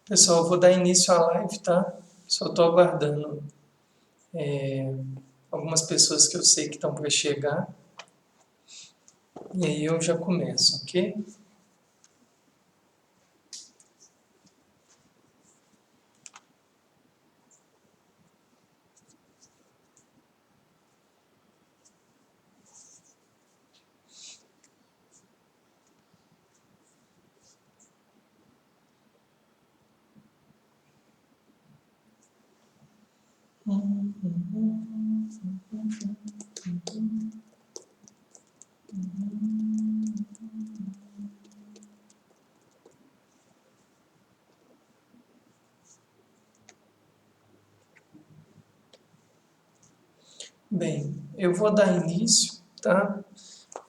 Pessoal, eu vou dar início à live, tá? Só estou aguardando algumas pessoas que eu sei que estão para chegar. E aí eu já começo, ok? Bem, eu vou dar início, tá?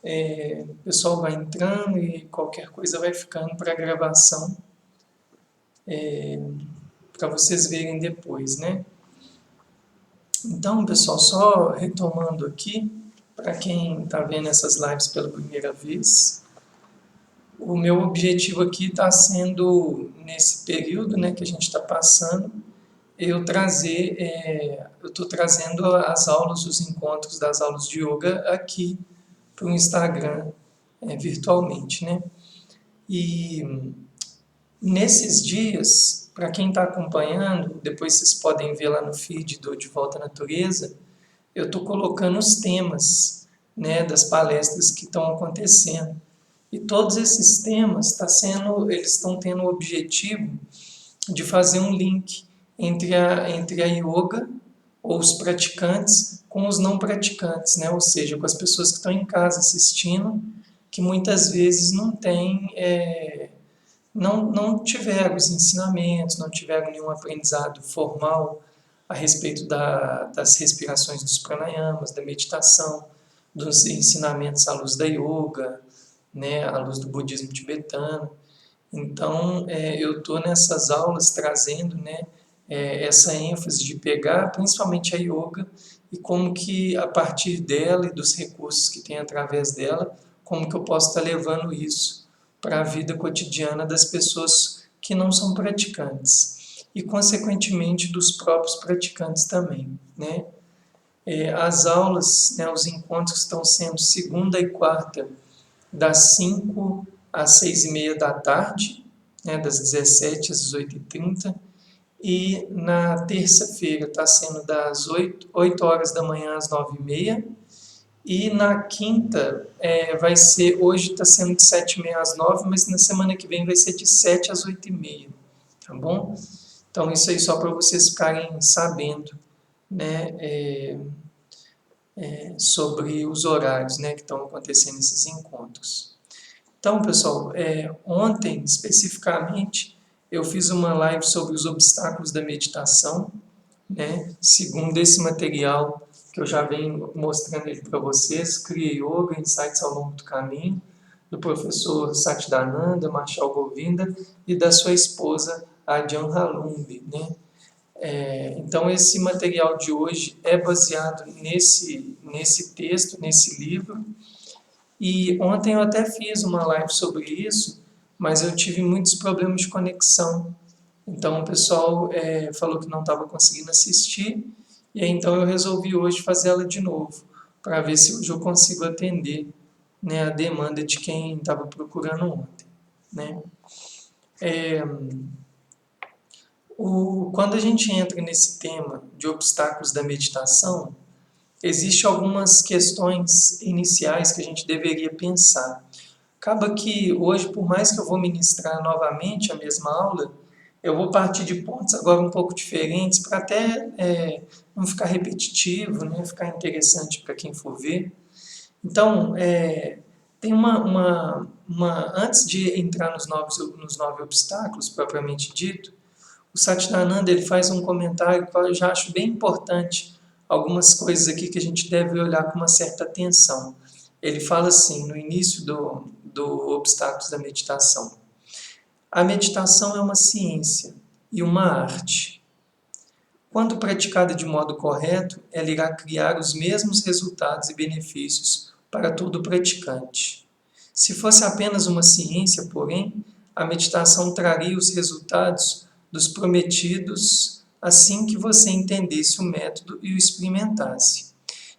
O pessoal vai entrando e qualquer coisa vai ficando para gravação, para vocês verem depois, né? Então, pessoal, só retomando aqui, para quem está vendo essas lives pela primeira vez, o meu objetivo aqui está sendo, nesse período, né, que a gente está passando, eu estou trazendo as aulas, os encontros das aulas de yoga aqui para o Instagram, virtualmente, né? E nesses dias, para quem está acompanhando, depois vocês podem ver lá no feed do De Volta à Natureza, eu estou colocando os temas, né, das palestras que estão acontecendo. E todos esses temas eles estão tendo o objetivo de fazer um link entre a yoga, ou os praticantes, com os não praticantes, né? Ou seja, com as pessoas que estão em casa assistindo, que muitas vezes não tiveram os ensinamentos, não tiveram nenhum aprendizado formal a respeito das respirações dos pranayamas, da meditação, dos ensinamentos à luz da yoga, né, à luz do budismo tibetano. Então, eu estou nessas aulas trazendo, né, essa ênfase de pegar principalmente a yoga e como que a partir dela e dos recursos que tem através dela, como que eu posso estar levando isso para a vida cotidiana das pessoas que não são praticantes e, consequentemente, dos próprios praticantes também, né? As aulas, né, os encontros estão sendo segunda e quarta, das 5 às 6h30 da tarde, né, das 17 às 18h30, e na terça-feira está sendo das 8 horas da manhã às 9h30, e na quinta hoje está sendo de 7h30 às 9h, mas na semana que vem vai ser de 7 às 8h30, tá bom? Então isso aí só para vocês ficarem sabendo, né, sobre os horários, né, que estão acontecendo esses encontros. Então, pessoal, ontem especificamente eu fiz uma live sobre os obstáculos da meditação, né? Segundo esse material que eu já venho mostrando ele para vocês, Kriya Yoga, Insights ao Longo do Caminho, do professor Satchidananda, Marshall Govinda e da sua esposa, Adyan Halumbi, né? Então, esse material de hoje é baseado nesse texto, nesse livro, e ontem eu até fiz uma live sobre isso, mas eu tive muitos problemas de conexão. Então o pessoal falou que não estava conseguindo assistir, e aí, então eu resolvi hoje fazer ela de novo, para ver se hoje eu consigo atender, né, a demanda de quem estava procurando ontem, né? Quando a gente entra nesse tema de obstáculos da meditação, existem algumas questões iniciais que a gente deveria pensar. Acaba que hoje, por mais que eu vou ministrar novamente a mesma aula, eu vou partir de pontos agora um pouco diferentes para até não ficar repetitivo, né, ficar interessante para quem for ver. Então, tem antes de entrar nos 9 obstáculos propriamente dito, o Satchidananda ele faz um comentário que eu já acho bem importante, algumas coisas aqui que a gente deve olhar com uma certa atenção. Ele fala assim, no início do Obstáculos da Meditação: a meditação é uma ciência e uma arte. Quando praticada de modo correto, ela irá criar os mesmos resultados e benefícios para todo praticante. Se fosse apenas uma ciência, porém, a meditação traria os resultados dos prometidos assim que você entendesse o método e o experimentasse.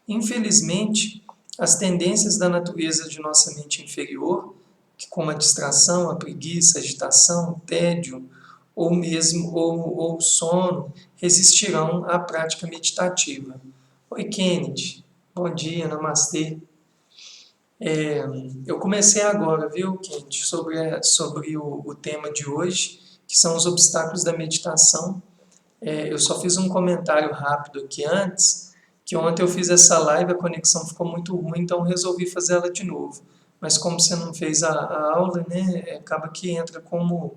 Infelizmente, as tendências da natureza de nossa mente inferior, como a distração, a preguiça, a agitação, o tédio, ou mesmo ou sono, resistirão à prática meditativa. Oi, Kennedy. Bom dia, namastê. Eu comecei agora, viu, Kennedy, sobre o tema de hoje, que são os obstáculos da meditação. Eu só fiz um comentário rápido aqui antes, que ontem eu fiz essa live, a conexão ficou muito ruim, então resolvi fazer ela de novo. Mas como você não fez a aula, né, acaba que entra como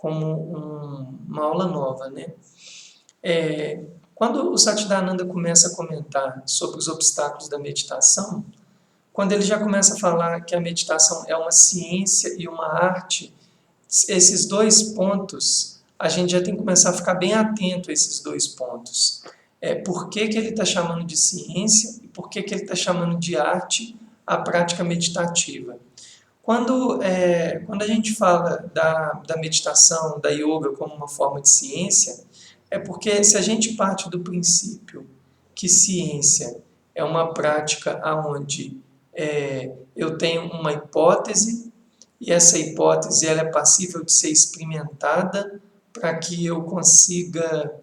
uma aula nova, né? Quando o Satchidananda começa a comentar sobre os obstáculos da meditação, quando ele já começa a falar que a meditação é uma ciência e uma arte, esses dois pontos, a gente já tem que começar a ficar bem atento a esses dois pontos. Por que ele está chamando de ciência e por que ele está chamando de arte a prática meditativa? Quando a gente fala da meditação, da yoga como uma forma de ciência, é porque se a gente parte do princípio que ciência é uma prática onde eu tenho uma hipótese e essa hipótese ela é passível de ser experimentada para que eu consiga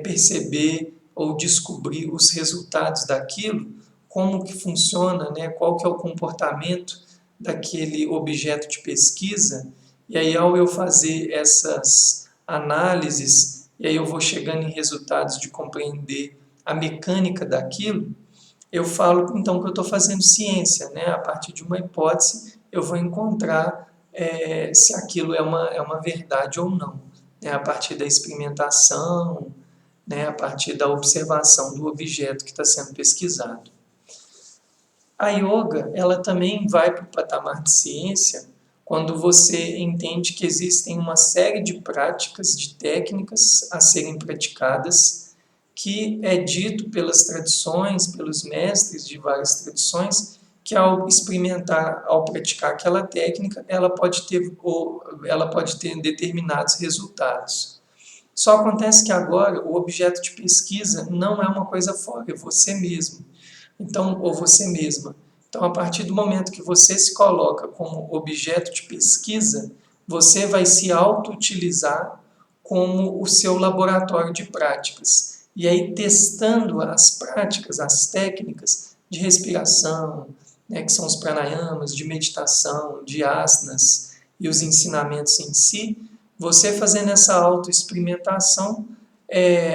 perceber ou descobrir os resultados daquilo, como que funciona, né? Qual que é o comportamento daquele objeto de pesquisa, e aí ao eu fazer essas análises, e aí eu vou chegando em resultados de compreender a mecânica daquilo, eu falo então que eu estou fazendo ciência, né? A partir de uma hipótese eu vou encontrar se aquilo é uma verdade ou não, né? A partir da experimentação, né? A partir da observação do objeto que está sendo pesquisado. A yoga, ela também vai para o patamar de ciência quando você entende que existem uma série de práticas, de técnicas a serem praticadas, que é dito pelas tradições, pelos mestres de várias tradições, que ao experimentar, ao praticar aquela técnica, ela pode ter determinados resultados. Só acontece que agora o objeto de pesquisa não é uma coisa fora, é você mesmo. Então, ou você mesma. Então, a partir do momento que você se coloca como objeto de pesquisa, você vai se auto-utilizar como o seu laboratório de práticas. E aí, testando as práticas, as técnicas de respiração, né, que são os pranayamas, de meditação, de asanas e os ensinamentos em si, você fazendo essa autoexperimentação,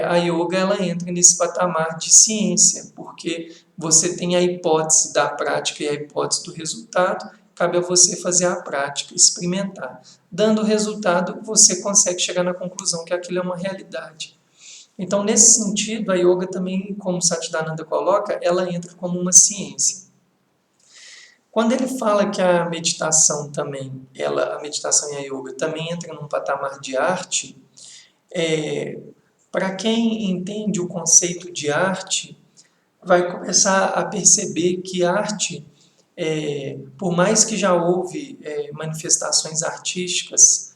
a yoga ela entra nesse patamar de ciência, porque você tem a hipótese da prática e a hipótese do resultado, cabe a você fazer a prática, experimentar. Dando o resultado, você consegue chegar na conclusão que aquilo é uma realidade. Então, nesse sentido, a yoga também, como Satchidananda coloca, ela entra como uma ciência. Quando ele fala que a meditação também, a meditação e a yoga também entram num patamar de arte, para quem entende o conceito de arte, vai começar a perceber que arte, por mais que já houve manifestações artísticas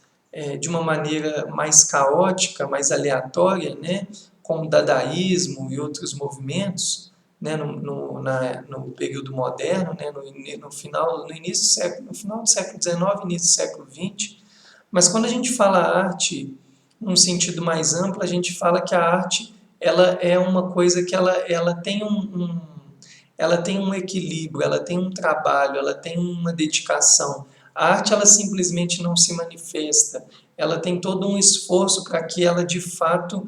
de uma maneira mais caótica, mais aleatória, né, como o dadaísmo e outros movimentos, né, no período moderno, né, no final do século XIX, início do século XX, mas quando a gente fala arte num sentido mais amplo, a gente fala que a arte ela é uma coisa que ela tem ela tem um equilíbrio, ela tem um trabalho, ela tem uma dedicação. A arte ela simplesmente não se manifesta, ela tem todo um esforço para que ela de fato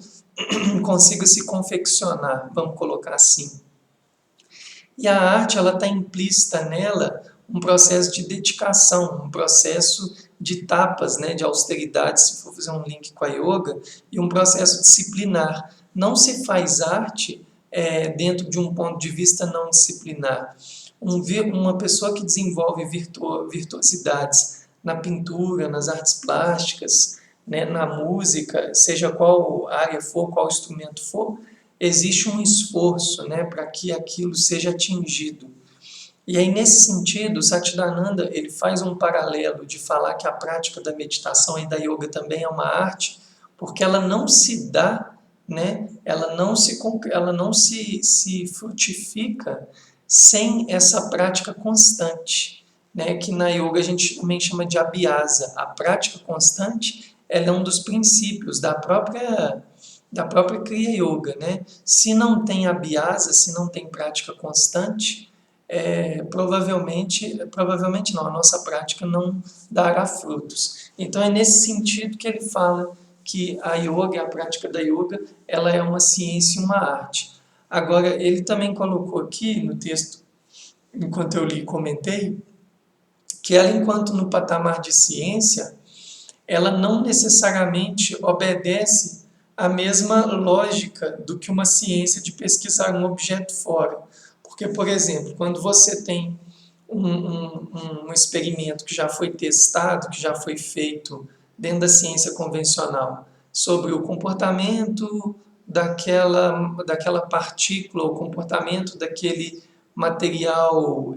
consiga se confeccionar, vamos colocar assim. E a arte ela está implícita nela um processo de dedicação, um processo de tapas, né, de austeridade, se for fazer um link com a yoga, e um processo disciplinar. Não se faz arte dentro de um ponto de vista não disciplinar. Uma pessoa que desenvolve virtuosidades na pintura, nas artes plásticas, né, na música, seja qual área for, qual instrumento for, existe um esforço, né, para que aquilo seja atingido. E aí, nesse sentido, o Satchidananda ele faz um paralelo de falar que a prática da meditação e da yoga também é uma arte, porque ela não se dá, né? Ela não se frutifica sem essa prática constante, né? Que na yoga a gente também chama de abhyasa. A prática constante, ela é um dos princípios da própria Kriya Yoga, né? Se não tem abhyasa, se não tem prática constante, provavelmente não, a nossa prática não dará frutos. Então é nesse sentido que ele fala que a yoga, a prática da yoga, ela é uma ciência e uma arte. Agora, ele também colocou aqui no texto, enquanto eu li e comentei, que ela, enquanto no patamar de ciência, ela não necessariamente obedece à mesma lógica do que uma ciência de pesquisar um objeto fora. Porque, por exemplo, quando você tem um experimento que já foi testado, que já foi feito dentro da ciência convencional, sobre o comportamento daquela partícula, o comportamento daquele material,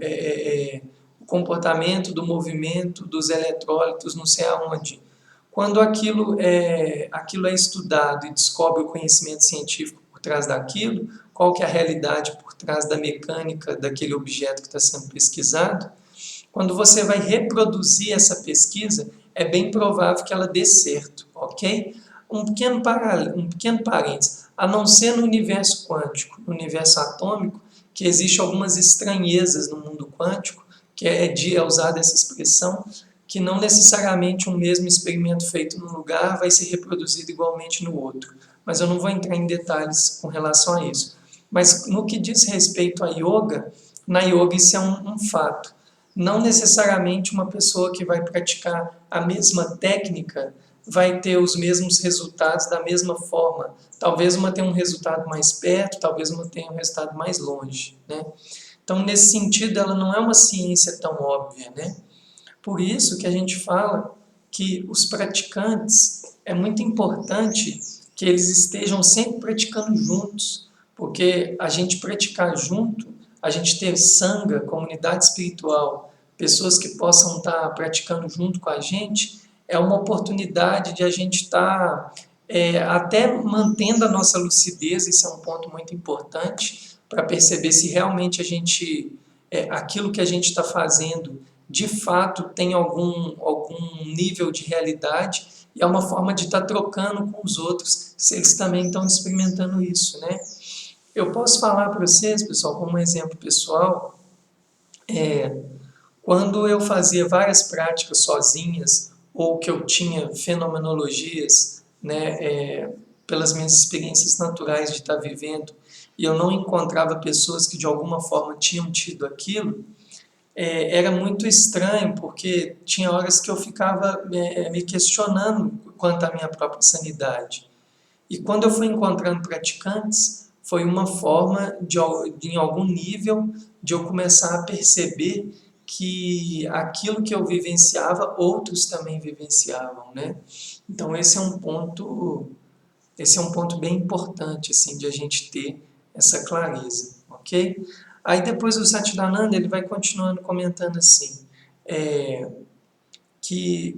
o comportamento do movimento dos eletrólitos, não sei aonde. Quando aquilo é estudado e descobre o conhecimento científico por trás daquilo, qual que é a realidade por trás da mecânica daquele objeto que está sendo pesquisado, quando você vai reproduzir essa pesquisa, é bem provável que ela dê certo, ok? Um pequeno parênteses, a não ser no universo quântico, no universo atômico, que existe algumas estranhezas no mundo quântico, que é usada essa expressão, que não necessariamente um mesmo experimento feito num lugar vai ser reproduzido igualmente no outro. Mas eu não vou entrar em detalhes com relação a isso. Mas no que diz respeito à yoga, na yoga isso é um fato. Não necessariamente uma pessoa que vai praticar a mesma técnica vai ter os mesmos resultados da mesma forma. Talvez uma tenha um resultado mais perto, talvez uma tenha um resultado mais longe, né? Então, nesse sentido, ela não é uma ciência tão óbvia, né? Por isso que a gente fala que os praticantes, é muito importante que eles estejam sempre praticando juntos, porque a gente praticar junto, a gente ter sangha, comunidade espiritual, pessoas que possam estar praticando junto com a gente, é uma oportunidade de a gente estar até mantendo a nossa lucidez, isso é um ponto muito importante, para perceber se realmente aquilo que a gente está fazendo de fato tem algum nível de realidade e é uma forma de estar trocando com os outros, se eles também estão experimentando isso, né? Eu posso falar para vocês, pessoal, como um exemplo pessoal, quando eu fazia várias práticas sozinhas ou que eu tinha fenomenologias, né, pelas minhas experiências naturais de estar vivendo e eu não encontrava pessoas que de alguma forma tinham tido aquilo, era muito estranho, porque tinha horas que eu ficava me questionando quanto à minha própria sanidade. E quando eu fui encontrando praticantes, foi uma forma em algum nível, de eu começar a perceber que aquilo que eu vivenciava, outros também vivenciavam, né? Então esse é um ponto bem importante, assim, de a gente ter essa clareza, ok? Aí depois o Satchidananda, ele vai continuando comentando assim, que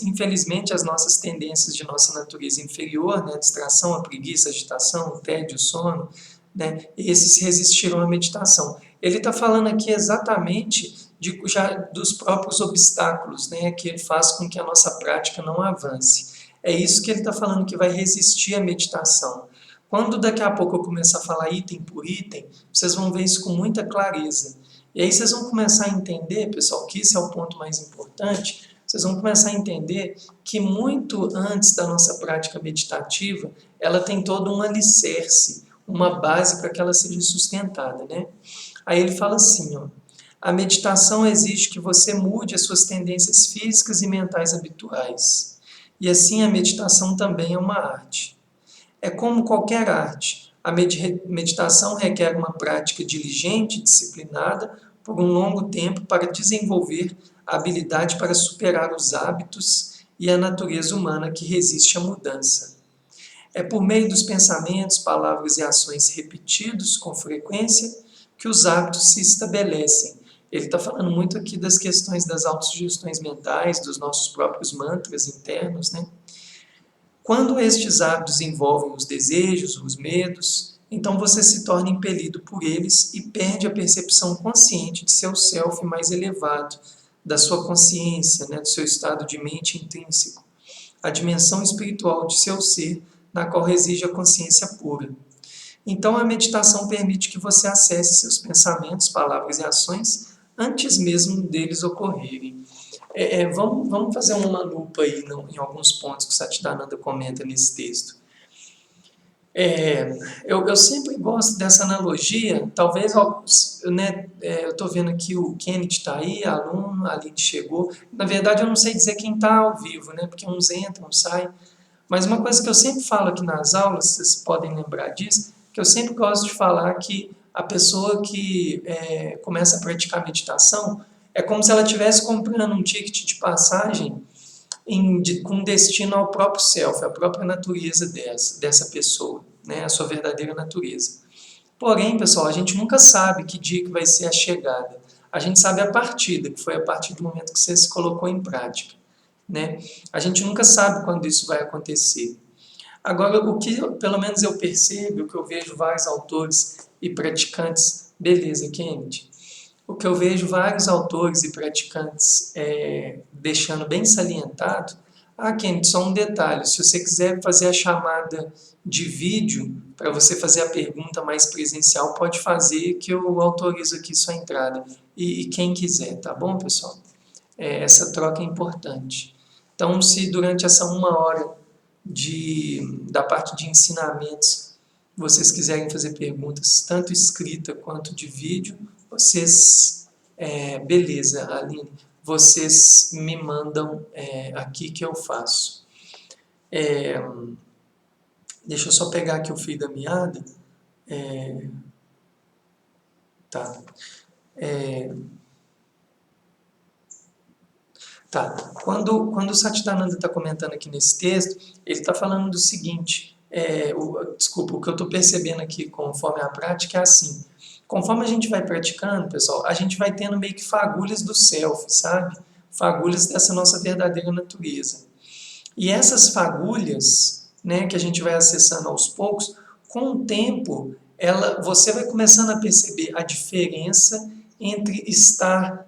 infelizmente, as nossas tendências de nossa natureza inferior, né, a distração, a preguiça, a agitação, o tédio, o sono, né, esses resistiram à meditação. Ele está falando aqui exatamente já dos próprios obstáculos, né, que ele faz com que a nossa prática não avance. É isso que ele está falando, que vai resistir à meditação. Quando daqui a pouco eu começar a falar item por item, vocês vão ver isso com muita clareza. E aí vocês vão começar a entender, pessoal, que esse é o ponto mais importante, vocês vão começar a entender que muito antes da nossa prática meditativa, ela tem todo um alicerce, uma base para que ela seja sustentada, né? Aí ele fala assim, ó, a meditação exige que você mude as suas tendências físicas e mentais habituais. E assim a meditação também é uma arte. É como qualquer arte. A meditação requer uma prática diligente e disciplinada por um longo tempo para desenvolver a habilidade para superar os hábitos e a natureza humana que resiste à mudança. É por meio dos pensamentos, palavras e ações repetidos com frequência que os hábitos se estabelecem. Ele está falando muito aqui das questões das autossugestões mentais, dos nossos próprios mantras internos, né? Quando estes hábitos envolvem os desejos, os medos, então você se torna impelido por eles e perde a percepção consciente de seu self mais elevado, da sua consciência, né, do seu estado de mente intrínseco, a dimensão espiritual de seu ser, na qual reside a consciência pura. Então, a meditação permite que você acesse seus pensamentos, palavras e ações antes mesmo deles ocorrerem. Vamos fazer uma lupa aí em alguns pontos que o Satchidananda comenta nesse texto. Eu sempre gosto dessa analogia, talvez, né, eu estou vendo aqui o Kenneth está aí, aluno, a Aline chegou. Na verdade, eu não sei dizer quem está ao vivo, né, porque uns entram, saem. Mas uma coisa que eu sempre falo aqui nas aulas, vocês podem lembrar disso, que eu sempre gosto de falar que a pessoa que começa a praticar meditação é como se ela estivesse comprando um ticket de passagem com destino ao próprio self, à própria natureza dessa pessoa, né, a sua verdadeira natureza. Porém, pessoal, a gente nunca sabe que dia que vai ser a chegada. A gente sabe a partida, que foi a partir do momento que você se colocou em prática, né? A gente nunca sabe quando isso vai acontecer. Agora, o que pelo menos eu percebo, o que eu vejo vários autores e praticantes, beleza, Kennedy, o que eu vejo vários autores e praticantes deixando bem salientado, Kennedy, só um detalhe, se você quiser fazer a chamada de vídeo, para você fazer a pergunta mais presencial, pode fazer que eu autorizo aqui sua entrada, e quem quiser, tá bom, pessoal? Essa troca é importante. Então, se durante essa 1 hora da parte de ensinamentos, vocês quiserem fazer perguntas, tanto escrita quanto de vídeo, vocês, beleza, Aline, vocês me mandam aqui que eu faço. Deixa eu só pegar aqui o fio da meada. Tá. Quando o Satchidananda está comentando aqui nesse texto, ele está falando do seguinte, o que eu estou percebendo aqui conforme a prática é assim, conforme a gente vai praticando, pessoal, a gente vai tendo meio que fagulhas do self, sabe? Fagulhas dessa nossa verdadeira natureza. E essas fagulhas, né, que a gente vai acessando aos poucos, com o tempo, você vai começando a perceber a diferença entre estar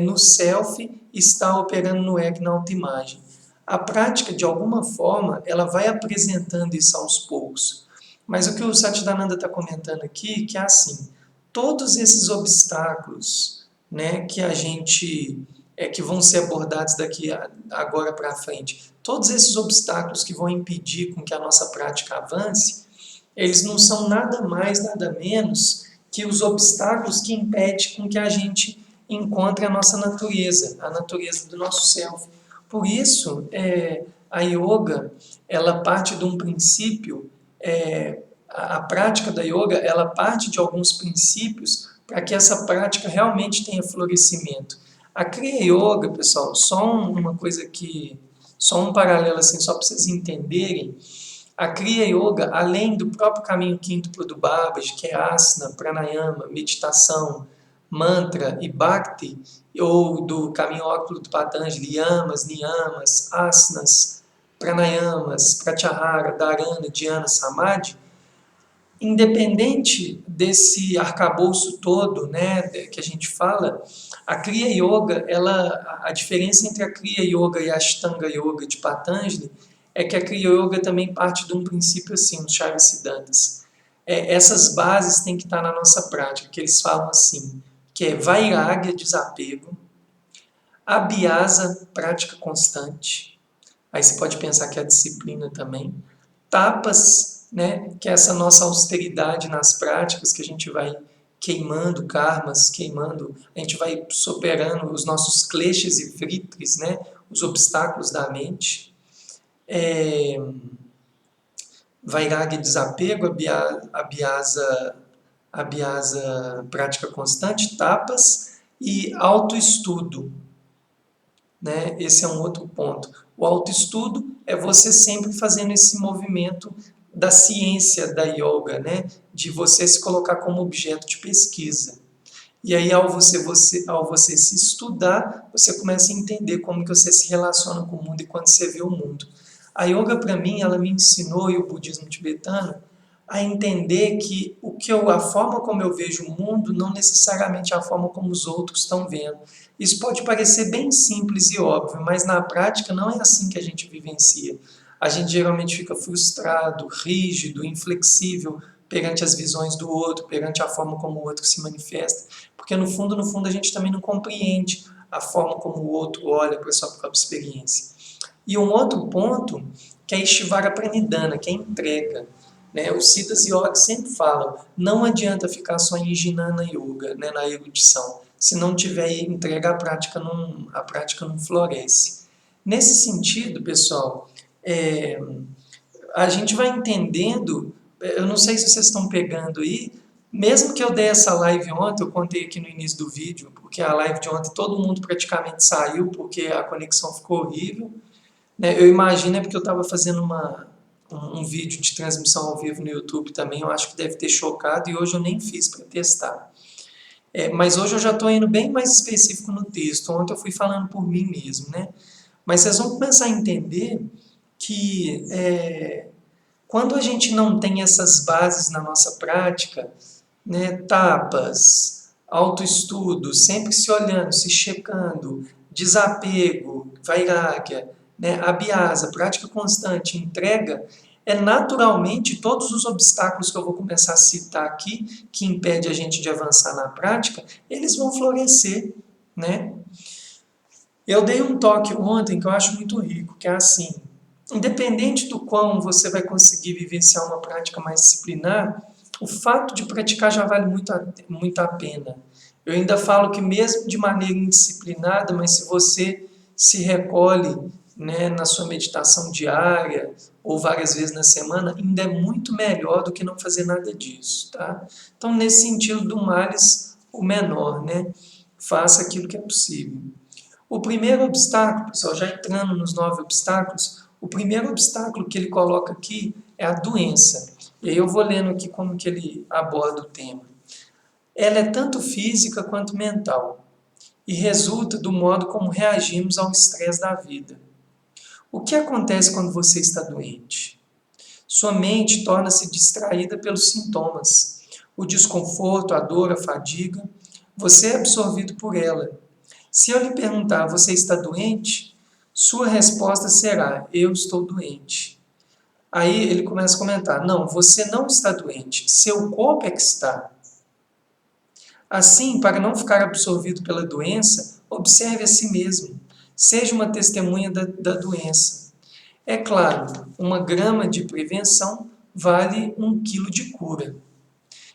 no self e estar operando no ego, na autoimagem. A prática, de alguma forma, ela vai apresentando isso aos poucos. Mas o que o Satchidananda está comentando aqui, que é assim, todos esses obstáculos, né, que a gente que vão ser abordados daqui agora para frente, todos esses obstáculos que vão impedir com que a nossa prática avance, eles não são nada mais, nada menos que os obstáculos que impedem com que a gente encontre a nossa natureza, a natureza do nosso self. Por isso, a yoga, ela parte de um princípio, a prática da yoga, ela parte de alguns princípios para que essa prática realmente tenha florescimento. A Kriya Yoga, pessoal, só um paralelo assim, só para vocês entenderem, a Kriya Yoga, além do próprio caminho quíntuplo do Babaji, que é asana, pranayama, meditação, mantra e bhakti, ou do caminho óculo do Patanjali, yamas, niyamas, asanas, pranayamas, pratyahara, dharana, dhyana, samadhi, independente desse arcabouço todo, né, que a gente fala, a Kriya Yoga, a diferença entre a Kriya Yoga e a Ashtanga Yoga de Patanjali é que a Kriya Yoga também parte de um princípio assim, os Shaiva Siddhantas. Essas bases têm que estar na nossa prática, que eles falam assim, que é Vairagya, desapego, Abhyasa, prática constante, aí você pode pensar que é a disciplina também, Tapas, né, que é essa nossa austeridade nas práticas, que a gente vai queimando karmas, a gente vai superando os nossos kleshas e vritris, né, os obstáculos da mente. Vairagya, desapego, Abhyasa, prática constante, tapas e autoestudo. Né? Esse é um outro ponto. O autoestudo é você sempre fazendo esse movimento da ciência da yoga, né? De você se colocar como objeto de pesquisa. E aí, ao você se estudar, você começa a entender como que você se relaciona com o mundo e quando você vê o mundo. A yoga, para mim, ela me ensinou, e o budismo tibetano, a entender que a forma como eu vejo o mundo não necessariamente é a forma como os outros estão vendo. Isso pode parecer bem simples e óbvio, mas na prática não é assim que a gente vivencia. A gente geralmente fica frustrado, rígido, inflexível perante as visões do outro, perante a forma como o outro se manifesta, porque no fundo, a gente também não compreende a forma como o outro olha para a sua própria experiência. E um outro ponto, que é Ishvara Pranidhana, que é entrega. Né? Os Siddhas Yogis sempre falam, não adianta ficar só em Jnana Yoga, né, na erudição. Se não tiver entrega, a prática não floresce. Nesse sentido, pessoal, a gente vai entendendo, eu não sei se vocês estão pegando aí, mesmo que eu dei essa live ontem, eu contei aqui no início do vídeo, porque a live de ontem todo mundo praticamente saiu, porque a conexão ficou horrível. Né? Eu imagino porque eu estava fazendo um vídeo de transmissão ao vivo no YouTube também, eu acho que deve ter chocado, e hoje eu nem fiz para testar. Mas hoje eu já estou indo bem mais específico no texto, ontem eu fui falando por mim mesmo. Né? Mas vocês vão começar a entender que quando a gente não tem essas bases na nossa prática, né, tapas, autoestudo, sempre se olhando, se checando, desapego, vairagya, né, abhyasa, prática constante, entrega, naturalmente todos os obstáculos que eu vou começar a citar aqui, que impede a gente de avançar na prática, eles vão florescer. Né? Eu dei um toque ontem que eu acho muito rico, que é assim, independente do quão você vai conseguir vivenciar uma prática mais disciplinar, o fato de praticar já vale muito a pena. Eu ainda falo que mesmo de maneira indisciplinada, mas se você se recolhe, né, na sua meditação diária ou várias vezes na semana, ainda é muito melhor do que não fazer nada disso. Tá? Então, nesse sentido, do males o menor, né? Faça aquilo que é possível. O primeiro obstáculo, pessoal, já entrando nos 9 obstáculos, o primeiro obstáculo que ele coloca aqui é a doença. E aí eu vou lendo aqui como que ele aborda o tema. Ela é tanto física quanto mental e resulta do modo como reagimos ao estresse da vida. O que acontece quando você está doente? Sua mente torna-se distraída pelos sintomas. O desconforto, a dor, a fadiga. Você é absorvido por ela. Se eu lhe perguntar, você está doente? Sua resposta será, eu estou doente. Aí ele começa a comentar, não, você não está doente, seu corpo é que está. Assim, para não ficar absorvido pela doença, observe a si mesmo. Seja uma testemunha da doença. É claro, 1 grama de prevenção vale 1 quilo de cura.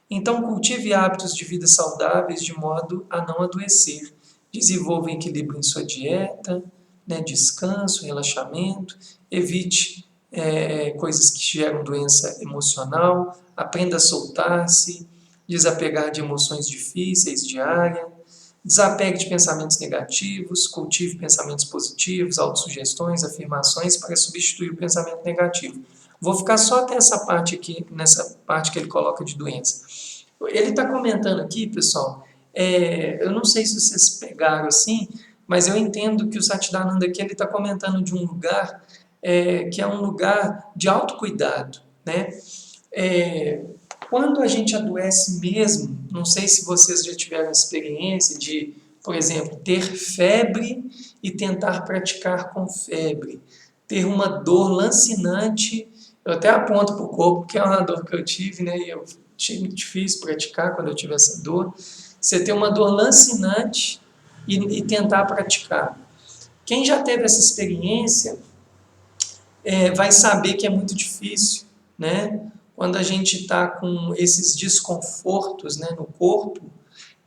Então, cultive hábitos de vida saudáveis de modo a não adoecer. Desenvolva equilíbrio em sua dieta, né, descanso, relaxamento, evite coisas que geram doença emocional, aprenda a soltar-se, desapegar de emoções difíceis diária, desapegue de pensamentos negativos, cultive pensamentos positivos, autossugestões, afirmações para substituir o pensamento negativo. Vou ficar só até essa parte aqui, nessa parte que ele coloca de doença. Ele está comentando aqui, pessoal, eu não sei se vocês pegaram assim, mas eu entendo que o Satchidananda aqui está comentando de um lugar que é um lugar de autocuidado. Né? Quando a gente adoece mesmo, não sei se vocês já tiveram experiência de, por exemplo, ter febre e tentar praticar com febre, ter uma dor lancinante, eu até aponto para o corpo, que é uma dor que eu tive, né? E eu achei muito difícil praticar quando eu tive essa dor. Você ter uma dor lancinante e tentar praticar. Quem já teve essa experiência vai saber que é muito difícil, né? Quando a gente está com esses desconfortos, né, no corpo,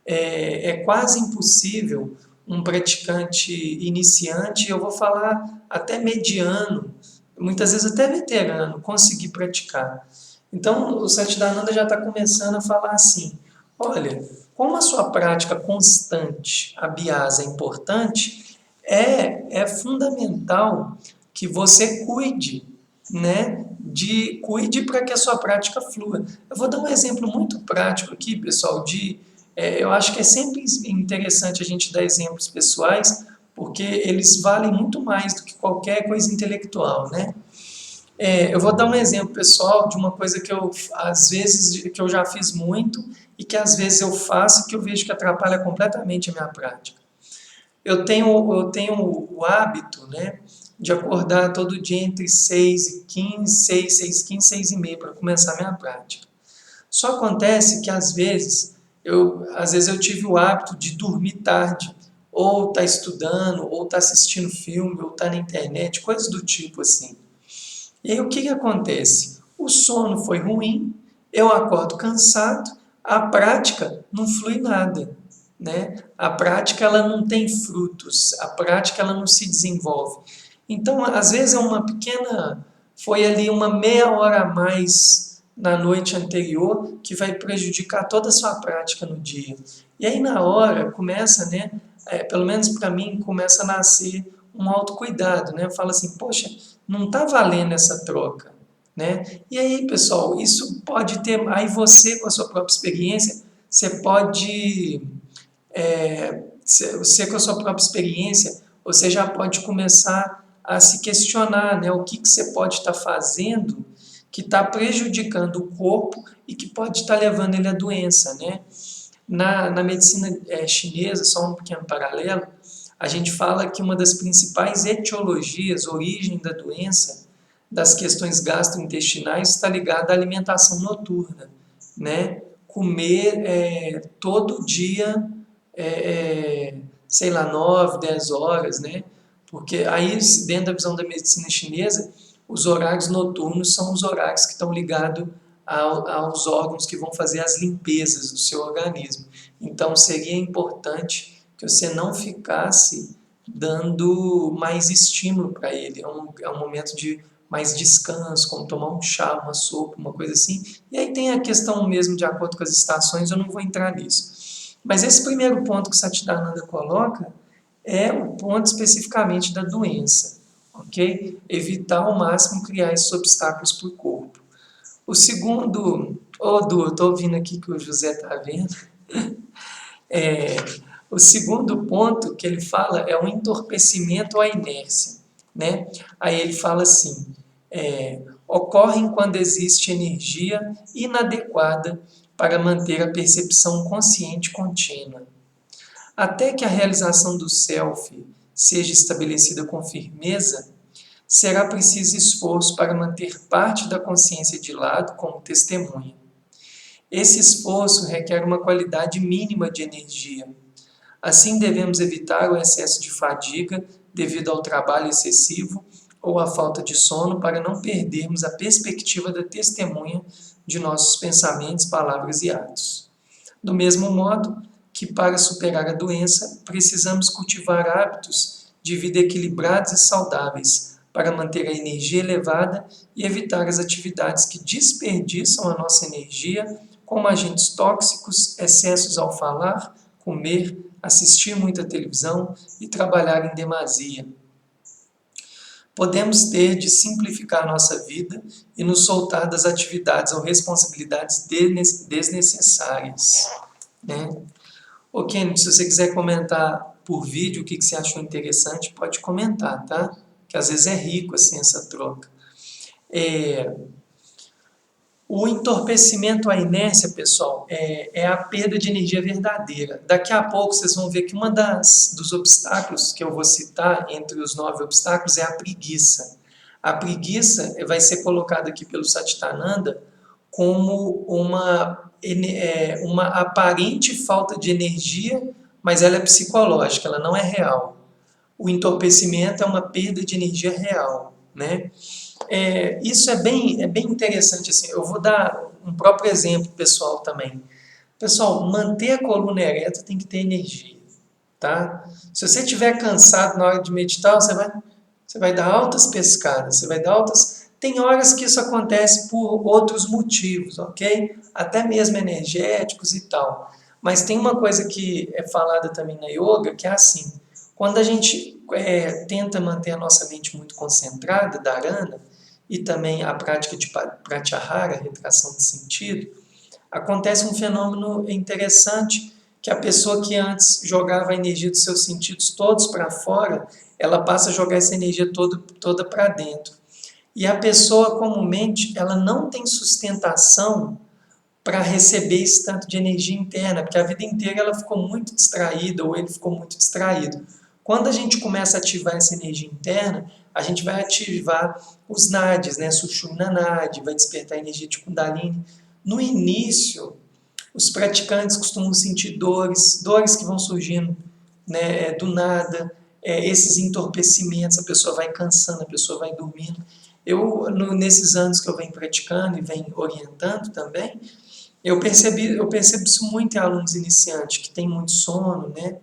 é quase impossível um praticante iniciante, eu vou falar até mediano, muitas vezes até veterano, conseguir praticar. Então, o Satchidananda já está começando a falar assim, olha, como a sua prática constante, a abhyasa, é importante, é fundamental que você cuide, né? Cuide para que a sua prática flua. Eu vou dar um exemplo muito prático aqui, pessoal, eu acho que é sempre interessante a gente dar exemplos pessoais, porque eles valem muito mais do que qualquer coisa intelectual, né? Eu vou dar um exemplo pessoal de uma coisa que eu, às vezes, que eu já fiz muito e que às vezes eu faço que eu vejo que atrapalha completamente a minha prática. Eu tenho o hábito, né, de acordar todo dia entre 6h15, 6, 6h15, 6h30 para começar a minha prática. Só acontece que às vezes eu tive o hábito de dormir tarde, ou estar estudando, ou estar assistindo filme, ou estar na internet, coisas do tipo assim. E aí o que acontece? O sono foi ruim, eu acordo cansado, a prática não flui nada, né? A prática ela não tem frutos, a prática ela não se desenvolve. Então, às vezes foi ali uma meia hora a mais na noite anterior que vai prejudicar toda a sua prática no dia. E aí na hora começa, né? Pelo menos para mim começa a nascer um autocuidado, né? Fala assim, poxa, não está valendo essa troca, né? E aí, pessoal, isso pode ter, aí você com a sua própria experiência, você com a sua própria experiência, você já pode começar a se questionar, né? O que você pode estar fazendo que está prejudicando o corpo e que pode estar levando ele à doença, né? Na medicina chinesa, só um pequeno paralelo, a gente fala que uma das principais etiologias, origem da doença, das questões gastrointestinais, está ligada à alimentação noturna, né? Comer todo dia, sei lá, 9, 10 horas, né? Porque aí, dentro da visão da medicina chinesa, os horários noturnos são os horários que estão ligados aos órgãos que vão fazer as limpezas do seu organismo. Então, seria importante que você não ficasse dando mais estímulo para ele. É um momento de mais descanso, como tomar um chá, uma sopa, uma coisa assim. E aí tem a questão mesmo de acordo com as estações, eu não vou entrar nisso. Mas esse primeiro ponto que Satchidananda coloca é o ponto especificamente da doença, ok? Evitar ao máximo criar esses obstáculos para o corpo. O segundo, Du, eu estou ouvindo aqui que o José está vendo. O segundo ponto que ele fala é o entorpecimento ou a inércia, né? Aí ele fala assim, ocorrem quando existe energia inadequada para manter a percepção consciente contínua. Até que a realização do self seja estabelecida com firmeza, será preciso esforço para manter parte da consciência de lado como testemunha. Esse esforço requer uma qualidade mínima de energia. Assim, devemos evitar o excesso de fadiga devido ao trabalho excessivo ou à falta de sono para não perdermos a perspectiva da testemunha de nossos pensamentos, palavras e atos. Do mesmo modo que, para superar a doença, precisamos cultivar hábitos de vida equilibrados e saudáveis para manter a energia elevada e evitar as atividades que desperdiçam a nossa energia, como agentes tóxicos, excessos ao falar, comer, assistir muita televisão e trabalhar em demasia. Podemos ter de simplificar nossa vida e nos soltar das atividades ou responsabilidades desnecessárias, né? Ô, Kennedy, se você quiser comentar por vídeo o que você achou interessante, pode comentar, tá? Que às vezes é rico assim essa troca. O entorpecimento, a inércia, pessoal, é a perda de energia verdadeira. Daqui a pouco vocês vão ver que dos obstáculos que eu vou citar, entre os 9 obstáculos, é a preguiça. A preguiça vai ser colocada aqui pelo Satchidananda como uma aparente falta de energia, mas ela é psicológica, ela não é real. O entorpecimento é uma perda de energia real, né? Isso é bem interessante. Assim, eu vou dar um próprio exemplo pessoal também. Pessoal, manter a coluna ereta tem que ter energia, tá? Se você estiver cansado na hora de meditar, você vai dar altas pescadas, você vai dar altas... Tem horas que isso acontece por outros motivos, ok? Até mesmo energéticos e tal. Mas tem uma coisa que é falada também na yoga, que é assim, quando a gente tenta manter a nossa mente muito concentrada, dharana, e também a prática de pratyahara, retração de sentido, acontece um fenômeno interessante, que a pessoa que antes jogava a energia dos seus sentidos todos para fora, ela passa a jogar essa energia toda para dentro. E a pessoa, comumente, ela não tem sustentação para receber esse tanto de energia interna, porque a vida inteira ela ficou muito distraída ou ele ficou muito distraído. Quando a gente começa a ativar essa energia interna, a gente vai ativar os nadis, né? Sushumna Nadi, vai despertar a energia de Kundalini. No início, os praticantes costumam sentir dores que vão surgindo, né, do nada, esses entorpecimentos, a pessoa vai cansando, a pessoa vai dormindo. Nesses anos que eu venho praticando e venho orientando também, eu percebo isso muito em alunos iniciantes, que têm muito sono, né?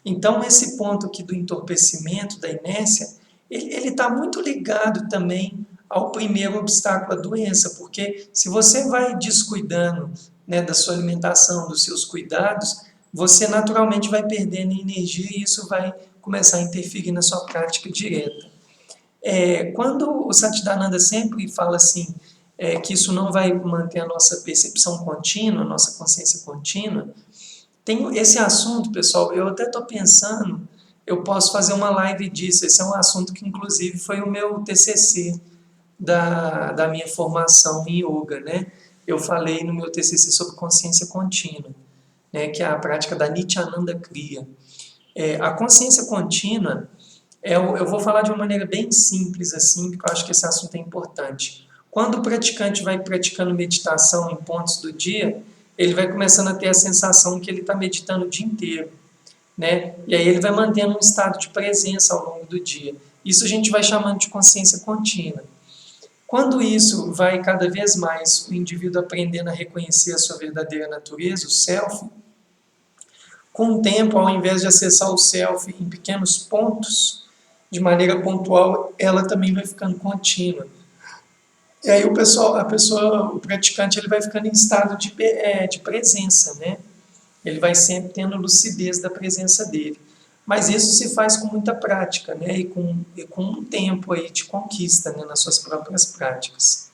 Então, esse ponto aqui do entorpecimento, da inércia, ele está muito ligado também ao primeiro obstáculo, a doença, porque se você vai descuidando, né, da sua alimentação, dos seus cuidados, você naturalmente vai perdendo energia e isso vai começar a interferir na sua prática direta. Quando o Satchidananda sempre fala assim, que isso não vai manter a nossa percepção contínua, a nossa consciência contínua, tem esse assunto, pessoal, eu até estou pensando, eu posso fazer uma live disso, esse é um assunto que inclusive foi o meu TCC da minha formação em Yoga, né? Eu falei no meu TCC sobre consciência contínua, né, que é a prática da Nityananda Kriya. A consciência contínua, eu vou falar de uma maneira bem simples assim, porque eu acho que esse assunto é importante. Quando o praticante vai praticando meditação em pontos do dia, ele vai começando a ter a sensação que ele está meditando o dia inteiro, né? E aí ele vai mantendo um estado de presença ao longo do dia. Isso a gente vai chamando de consciência contínua. Quando isso vai cada vez mais o indivíduo aprendendo a reconhecer a sua verdadeira natureza, o self, com o tempo, ao invés de acessar o self em pequenos pontos, de maneira pontual, ela também vai ficando contínua. E aí o praticante, ele vai ficando em estado de presença, né? Ele vai sempre tendo lucidez da presença dele. Mas isso se faz com muita prática, né? E com um tempo aí de conquista, né? Nas suas próprias práticas.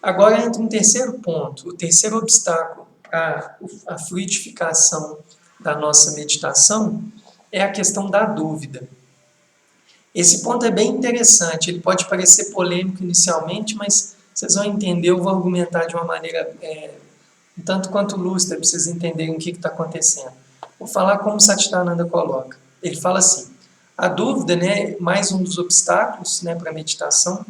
Agora entra um terceiro ponto, o terceiro obstáculo para a fluidificação da nossa meditação é a questão da dúvida. Esse ponto é bem interessante, ele pode parecer polêmico inicialmente, mas vocês vão entender, eu vou argumentar de uma maneira um tanto quanto lúcida, para vocês entenderem o que está acontecendo. Vou falar como o Satchidananda coloca. Ele fala assim, a dúvida, né, mais um dos obstáculos, né, para a meditação,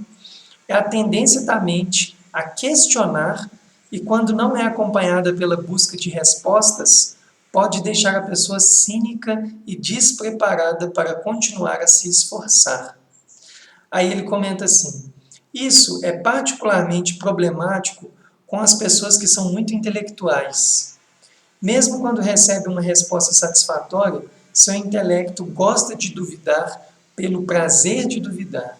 é a tendência da mente a questionar e, quando não é acompanhada pela busca de respostas, pode deixar a pessoa cínica e despreparada para continuar a se esforçar. Aí ele comenta assim, isso é particularmente problemático com as pessoas que são muito intelectuais. Mesmo quando recebe uma resposta satisfatória, seu intelecto gosta de duvidar pelo prazer de duvidar.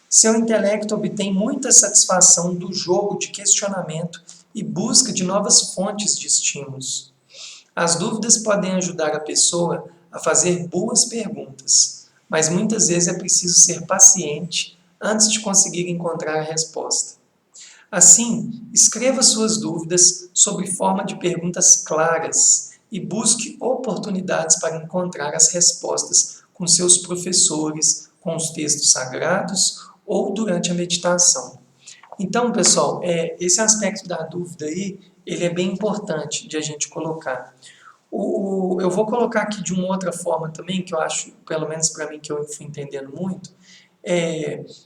Seu intelecto obtém muita satisfação do jogo de questionamento e busca de novas fontes de estímulos. As dúvidas podem ajudar a pessoa a fazer boas perguntas, mas muitas vezes é preciso ser paciente antes de conseguir encontrar a resposta. Assim, escreva suas dúvidas sob forma de perguntas claras e busque oportunidades para encontrar as respostas com seus professores, com os textos sagrados ou durante a meditação. Então, pessoal, esse aspecto da dúvida aí, ele é bem importante de a gente colocar. Eu vou colocar aqui de uma outra forma também, que eu acho, pelo menos para mim, que eu fui entendendo muito,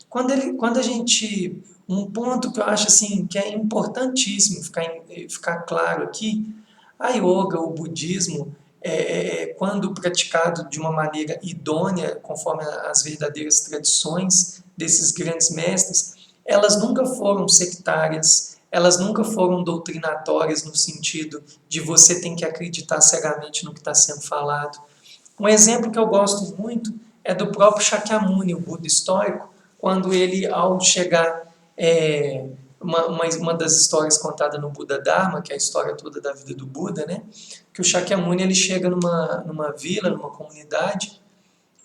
quando a gente... Um ponto que eu acho assim, que é importantíssimo ficar claro aqui, a yoga, o budismo, quando praticado de uma maneira idônea, conforme as verdadeiras tradições desses grandes mestres, elas nunca foram sectárias, elas nunca foram doutrinatórias no sentido de você tem que acreditar cegamente no que está sendo falado. Um exemplo que eu gosto muito é do próprio Shakyamuni, o Buda estoico, quando ele, ao chegar, uma das histórias contada no Buda Dharma, que é a história toda da vida do Buda, né? Que o Shakyamuni ele chega numa vila, numa comunidade,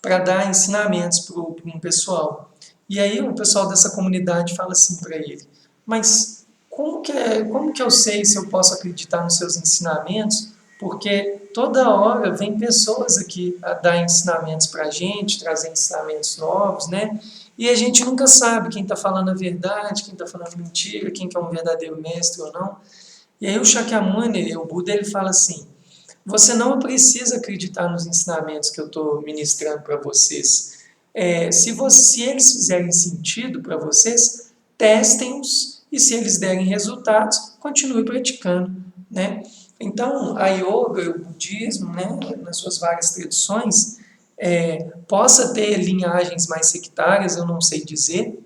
para dar ensinamentos para um pessoal. E aí o pessoal dessa comunidade fala assim para ele, mas como que eu sei se eu posso acreditar nos seus ensinamentos? Porque toda hora vem pessoas aqui a dar ensinamentos para a gente, trazer ensinamentos novos, né? E a gente nunca sabe quem está falando a verdade, quem está falando mentira, quem que é um verdadeiro mestre ou não. E aí o Shakyamuni, o Buda, ele fala assim, você não precisa acreditar nos ensinamentos que eu estou ministrando para vocês. Se eles fizerem sentido para vocês, testem-os e se eles derem resultados, continue praticando, né? Então, a yoga, o budismo, né, nas suas várias tradições, possa ter linhagens mais sectárias, eu não sei dizer.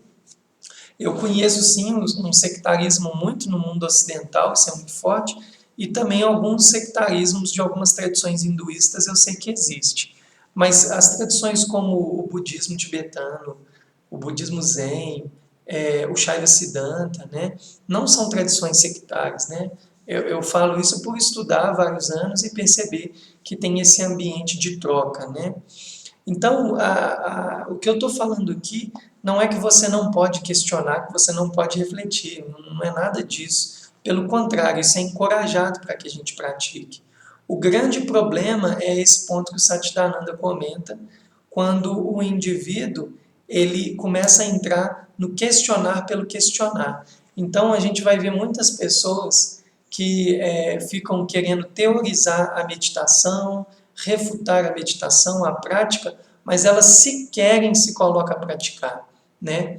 Eu conheço sim um sectarismo muito no mundo ocidental, isso é muito forte, e também alguns sectarismos de algumas tradições hinduístas eu sei que existe. Mas as tradições como o budismo tibetano, o budismo zen, o Shaiva Siddhanta, né, não são tradições sectárias, né? Eu falo isso por estudar há vários anos e perceber que tem esse ambiente de troca, né? Então, o que eu estou falando aqui não é que você não pode questionar, que você não pode refletir, não é nada disso. Pelo contrário, isso é encorajado para que a gente pratique. O grande problema é esse ponto que o Satchidananda comenta, quando o indivíduo ele começa a entrar no questionar pelo questionar. Então, a gente vai ver muitas pessoas que ficam querendo teorizar a meditação, refutar a meditação, a prática, mas elas sequer se colocam a praticar, né?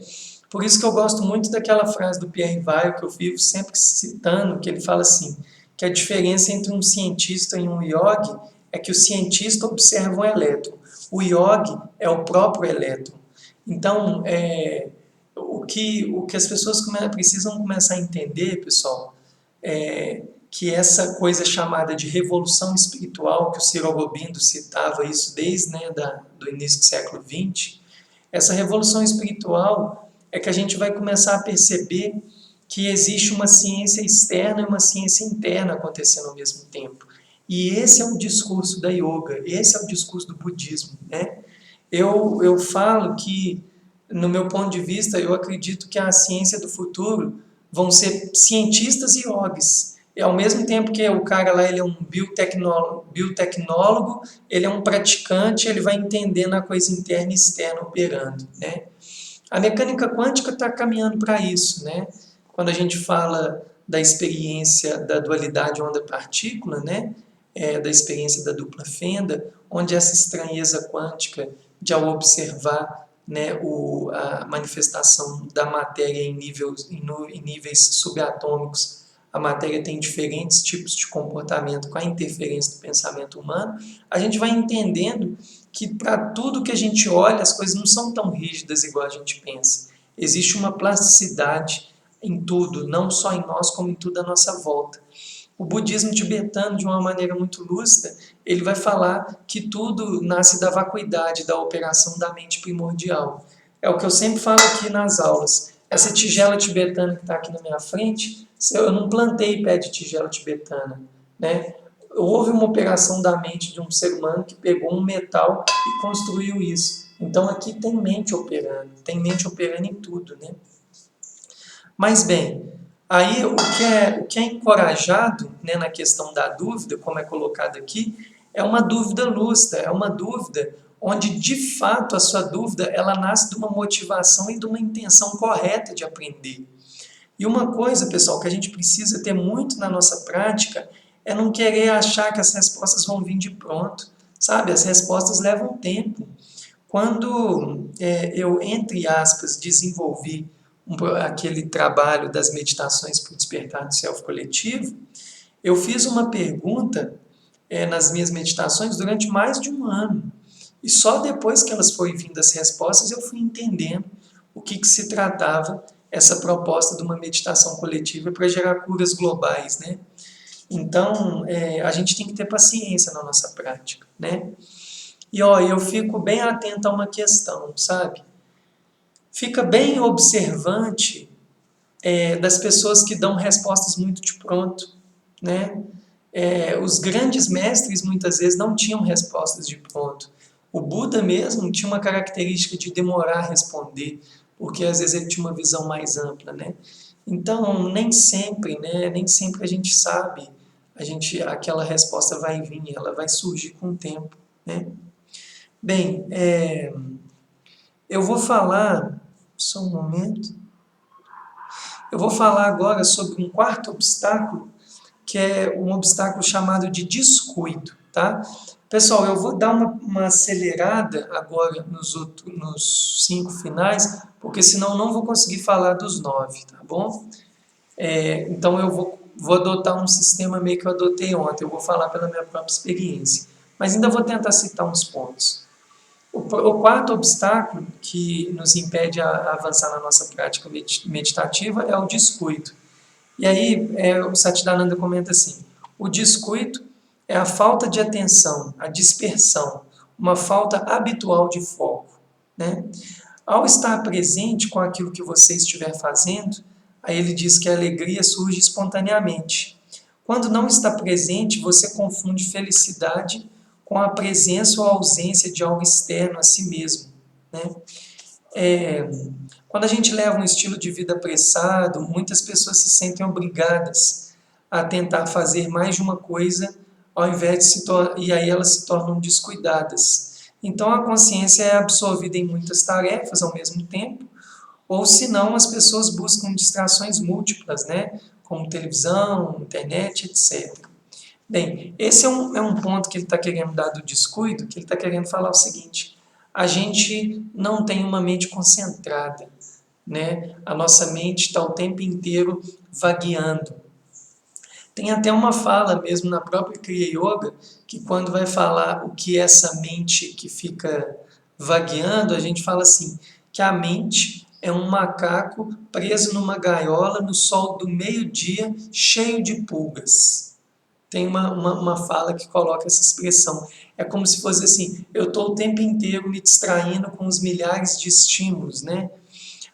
Por isso que eu gosto muito daquela frase do Pierre Weil, que eu vivo sempre citando, que ele fala assim, que a diferença entre um cientista e um yogi é que o cientista observa um elétron, o yogi é o próprio elétron. Então, o que as pessoas precisam começar a entender, pessoal, que essa coisa chamada de revolução espiritual, que o Ciro Gobindo citava isso desde do início do século XX, essa revolução espiritual é que a gente vai começar a perceber que existe uma ciência externa e uma ciência interna acontecendo ao mesmo tempo. E esse é o discurso da yoga, esse é o discurso do budismo, né? Eu falo que, no meu ponto de vista, eu acredito que a ciência do futuro vão ser cientistas e yogis. E ao mesmo tempo que o cara lá ele é um biotecnólogo, ele é um praticante, ele vai entendendo a coisa interna e externa operando, né? A mecânica quântica está caminhando para isso, né? Quando a gente fala da experiência da dualidade onda-partícula, né? Da experiência da dupla fenda, onde essa estranheza quântica de ao observar, né, a manifestação da matéria em níveis subatômicos, a matéria tem diferentes tipos de comportamento com a interferência do pensamento humano, a gente vai entendendo que para tudo que a gente olha, as coisas não são tão rígidas igual a gente pensa. Existe uma plasticidade em tudo, não só em nós, como em tudo à nossa volta. O budismo tibetano, de uma maneira muito lúcida, ele vai falar que tudo nasce da vacuidade, da operação da mente primordial. É o que eu sempre falo aqui nas aulas. Essa tigela tibetana que está aqui na minha frente, eu não plantei pé de tigela tibetana, né? Houve uma operação da mente de um ser humano que pegou um metal e construiu isso. Então aqui tem mente operando em tudo, né? Mas bem, aí o que é encorajado, né, na questão da dúvida, como é colocado aqui, é uma dúvida lúcida, é uma dúvida onde de fato a sua dúvida ela nasce de uma motivação e de uma intenção correta de aprender. E uma coisa, pessoal, que a gente precisa ter muito na nossa prática é não querer achar que as respostas vão vir de pronto, sabe? As respostas levam tempo. Quando eu, entre aspas, desenvolvi aquele trabalho das meditações para o despertar do self coletivo, eu fiz uma pergunta nas minhas meditações durante mais de um ano. E só depois que elas foram vindo as respostas, eu fui entendendo o que se tratava essa proposta de uma meditação coletiva para gerar curas globais, né? Então, a gente tem que ter paciência na nossa prática, né? E ó, eu fico bem atento a uma questão, sabe? Fica bem observante das pessoas que dão respostas muito de pronto, né? Os grandes mestres muitas vezes não tinham respostas de pronto. O Buda mesmo tinha uma característica de demorar a responder, porque às vezes ele tinha uma visão mais ampla, né? Então, nem sempre, né? Nem sempre a gente sabe, aquela resposta vai vir, ela vai surgir com o tempo, né? Bem, eu vou falar Só um momento. Eu vou falar agora sobre um quarto obstáculo, que é um obstáculo chamado de descuido, tá? Pessoal, eu vou dar uma acelerada agora nos 5 finais, porque senão eu não vou conseguir falar dos 9, tá bom? Então eu vou adotar um sistema meio que eu adotei ontem, eu vou falar pela minha própria experiência. Mas ainda vou tentar citar uns pontos. O quarto obstáculo que nos impede a avançar na nossa prática meditativa é o descuido. E aí o Satchidananda comenta assim, o descuido é a falta de atenção, a dispersão, uma falta habitual de foco, né? Ao estar presente com aquilo que você estiver fazendo, aí ele diz que a alegria surge espontaneamente. Quando não está presente, você confunde felicidade com a presença ou ausência de algo externo a si mesmo, né? Quando a gente leva um estilo de vida apressado, muitas pessoas se sentem obrigadas a tentar fazer mais de uma coisa, ao invés de e aí elas se tornam descuidadas. Então a consciência é absorvida em muitas tarefas ao mesmo tempo, ou senão as pessoas buscam distrações múltiplas, né? Como televisão, internet, etc. Bem, esse é um ponto que ele está querendo dar do descuido, que ele está querendo falar o seguinte, a gente não tem uma mente concentrada, né? A nossa mente está o tempo inteiro vagueando. Tem até uma fala mesmo na própria Kriya Yoga, que quando vai falar o que é essa mente que fica vagueando, a gente fala assim, que a mente é um macaco preso numa gaiola no sol do meio-dia, cheio de pulgas. Tem uma fala que coloca essa expressão. É como se fosse assim, eu estou o tempo inteiro me distraindo com os milhares de estímulos, né?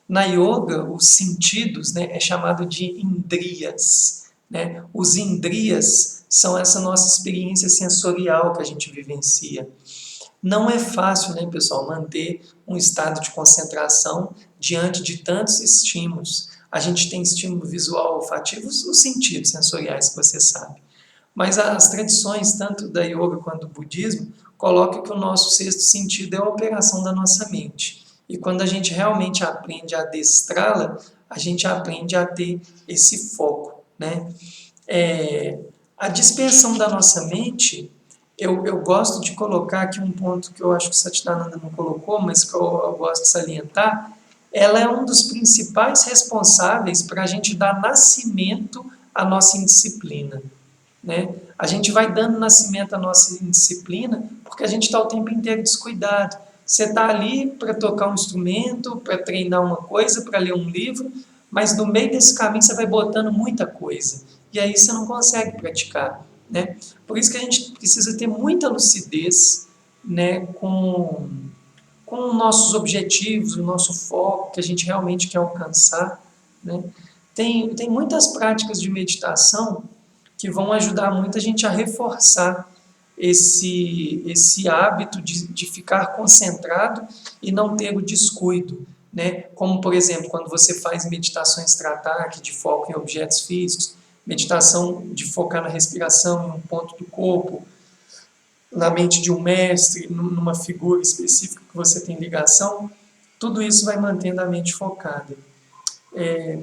Na yoga, os sentidos, né, é chamado de indriyas, né? Os indriyas são essa nossa experiência sensorial que a gente vivencia. Não é fácil, né, pessoal, manter um estado de concentração diante de tantos estímulos. A gente tem estímulo visual, olfativo, os sentidos sensoriais que você sabe. Mas as tradições, tanto da yoga quanto do budismo, colocam que o nosso sexto sentido é a operação da nossa mente. E quando a gente realmente aprende a adestrá-la, a gente aprende a ter esse foco, né? A dispersão da nossa mente, eu gosto de colocar aqui um ponto que eu acho que o Satchidananda não colocou, mas que eu gosto de salientar, ela é um dos principais responsáveis para a gente dar nascimento à nossa indisciplina. Né? A gente vai dando nascimento à nossa indisciplina porque a gente está o tempo inteiro descuidado. Você está ali para tocar um instrumento, para treinar uma coisa, para ler um livro, mas no meio desse caminho você vai botando muita coisa. E aí você não consegue praticar. Né? Por isso que a gente precisa ter muita lucidez, né, com nossos objetivos, o nosso foco, que a gente realmente quer alcançar. Né? Tem muitas práticas de meditação que vão ajudar muito a gente a reforçar esse hábito de ficar concentrado e não ter o descuido, né? Como, por exemplo, quando você faz meditações Tratak, de foco em objetos físicos, meditação de focar na respiração, em um ponto do corpo, na mente de um mestre, numa figura específica que você tem ligação, tudo isso vai mantendo a mente focada.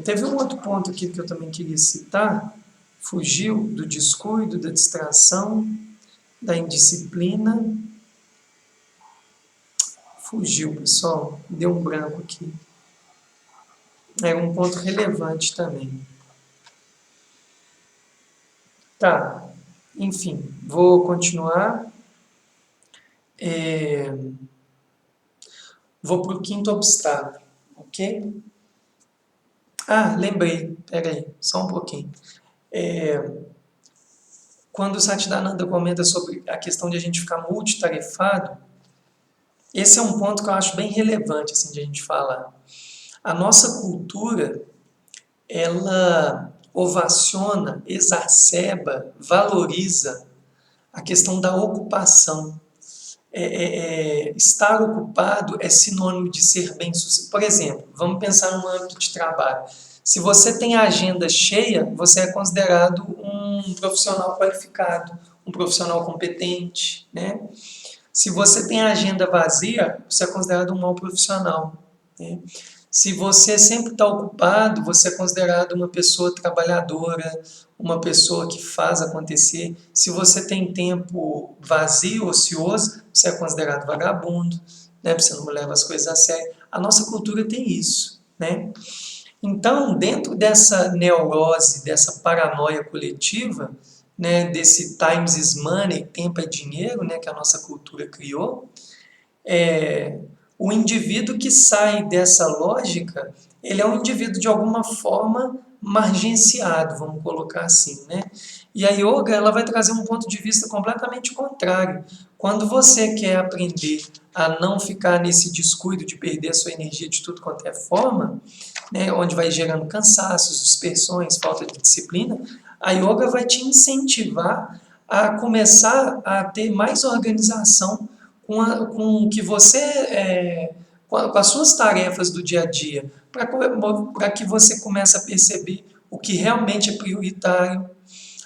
Teve um outro ponto aqui que eu também queria citar, fugiu do descuido, da distração, da indisciplina. Fugiu, pessoal. Deu um branco aqui. É um ponto relevante também. Tá. Enfim, vou continuar. Vou para o quinto obstáculo, ok? Ah, lembrei. Peraí, só um pouquinho. Quando o Satchidananda comenta sobre a questão de a gente ficar multitarefado, esse é um ponto que eu acho bem relevante assim, de a gente falar. A nossa cultura, ela ovaciona, exacerba, valoriza a questão da ocupação. Estar ocupado é sinônimo de ser bem-sucedido. Por exemplo, vamos pensar no âmbito de trabalho. Se você tem a agenda cheia, você é considerado um profissional qualificado, um profissional competente, né? Se você tem a agenda vazia, você é considerado um mau profissional, né? Se você sempre está ocupado, você é considerado uma pessoa trabalhadora, uma pessoa que faz acontecer. Se você tem tempo vazio, ocioso, você é considerado vagabundo, né? Você não leva as coisas a sério. A nossa cultura tem isso, né? Então, dentro dessa neurose, dessa paranoia coletiva, né, desse times is money, tempo é dinheiro, né, que a nossa cultura criou, o indivíduo que sai dessa lógica, ele é um indivíduo de alguma forma margenciado, vamos colocar assim, né? E a yoga, ela vai trazer um ponto de vista completamente contrário. Quando você quer aprender a não ficar nesse descuido de perder a sua energia de tudo quanto é forma, né, onde vai gerando cansaços, dispersões, falta de disciplina, a yoga vai te incentivar a começar a ter mais organização com que você com as suas tarefas do dia a dia, para que você comece a perceber o que realmente é prioritário,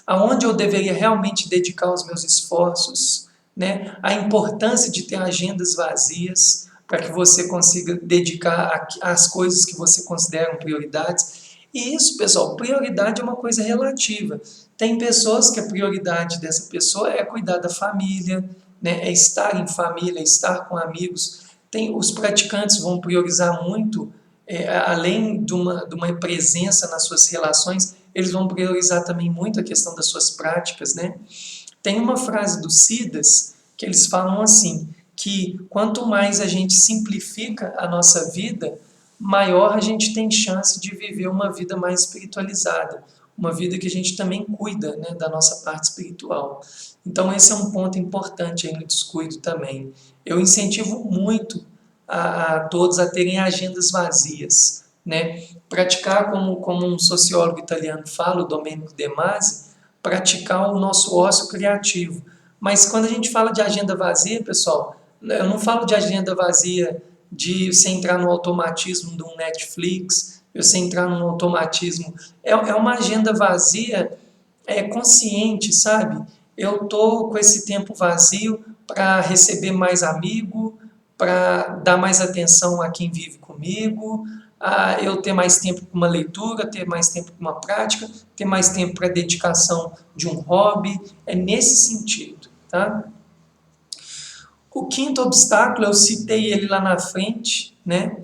aonde eu deveria realmente dedicar os meus esforços, né? A importância de ter agendas vazias para que você consiga dedicar às coisas que você considera prioridades. E isso, pessoal, prioridade é uma coisa relativa. Tem pessoas que a prioridade dessa pessoa é cuidar da família, né? É estar em família, é estar com amigos. Os praticantes vão priorizar muito, além de uma presença nas suas relações, eles vão priorizar também muito a questão das suas práticas, né? Tem uma frase do Siddhas que eles falam assim, que quanto mais a gente simplifica a nossa vida, maior a gente tem chance de viver uma vida mais espiritualizada, uma vida que a gente também cuida, né, da nossa parte espiritual. Então esse é um ponto importante aí no descuido também. Eu incentivo muito a todos a terem agendas vazias, né? Praticar, como um sociólogo italiano fala, o Domenico De Masi, praticar o nosso ócio criativo. Mas quando a gente fala de agenda vazia, pessoal, eu não falo de agenda vazia de você entrar no automatismo de um Netflix, você entrar num automatismo. É uma agenda vazia consciente, sabe? Eu tô com esse tempo vazio para receber mais amigo, para dar mais atenção a quem vive comigo, a eu ter mais tempo para uma leitura, ter mais tempo para uma prática, ter mais tempo para a dedicação de um hobby. É nesse sentido, tá? O quinto obstáculo, eu citei ele lá na frente, né?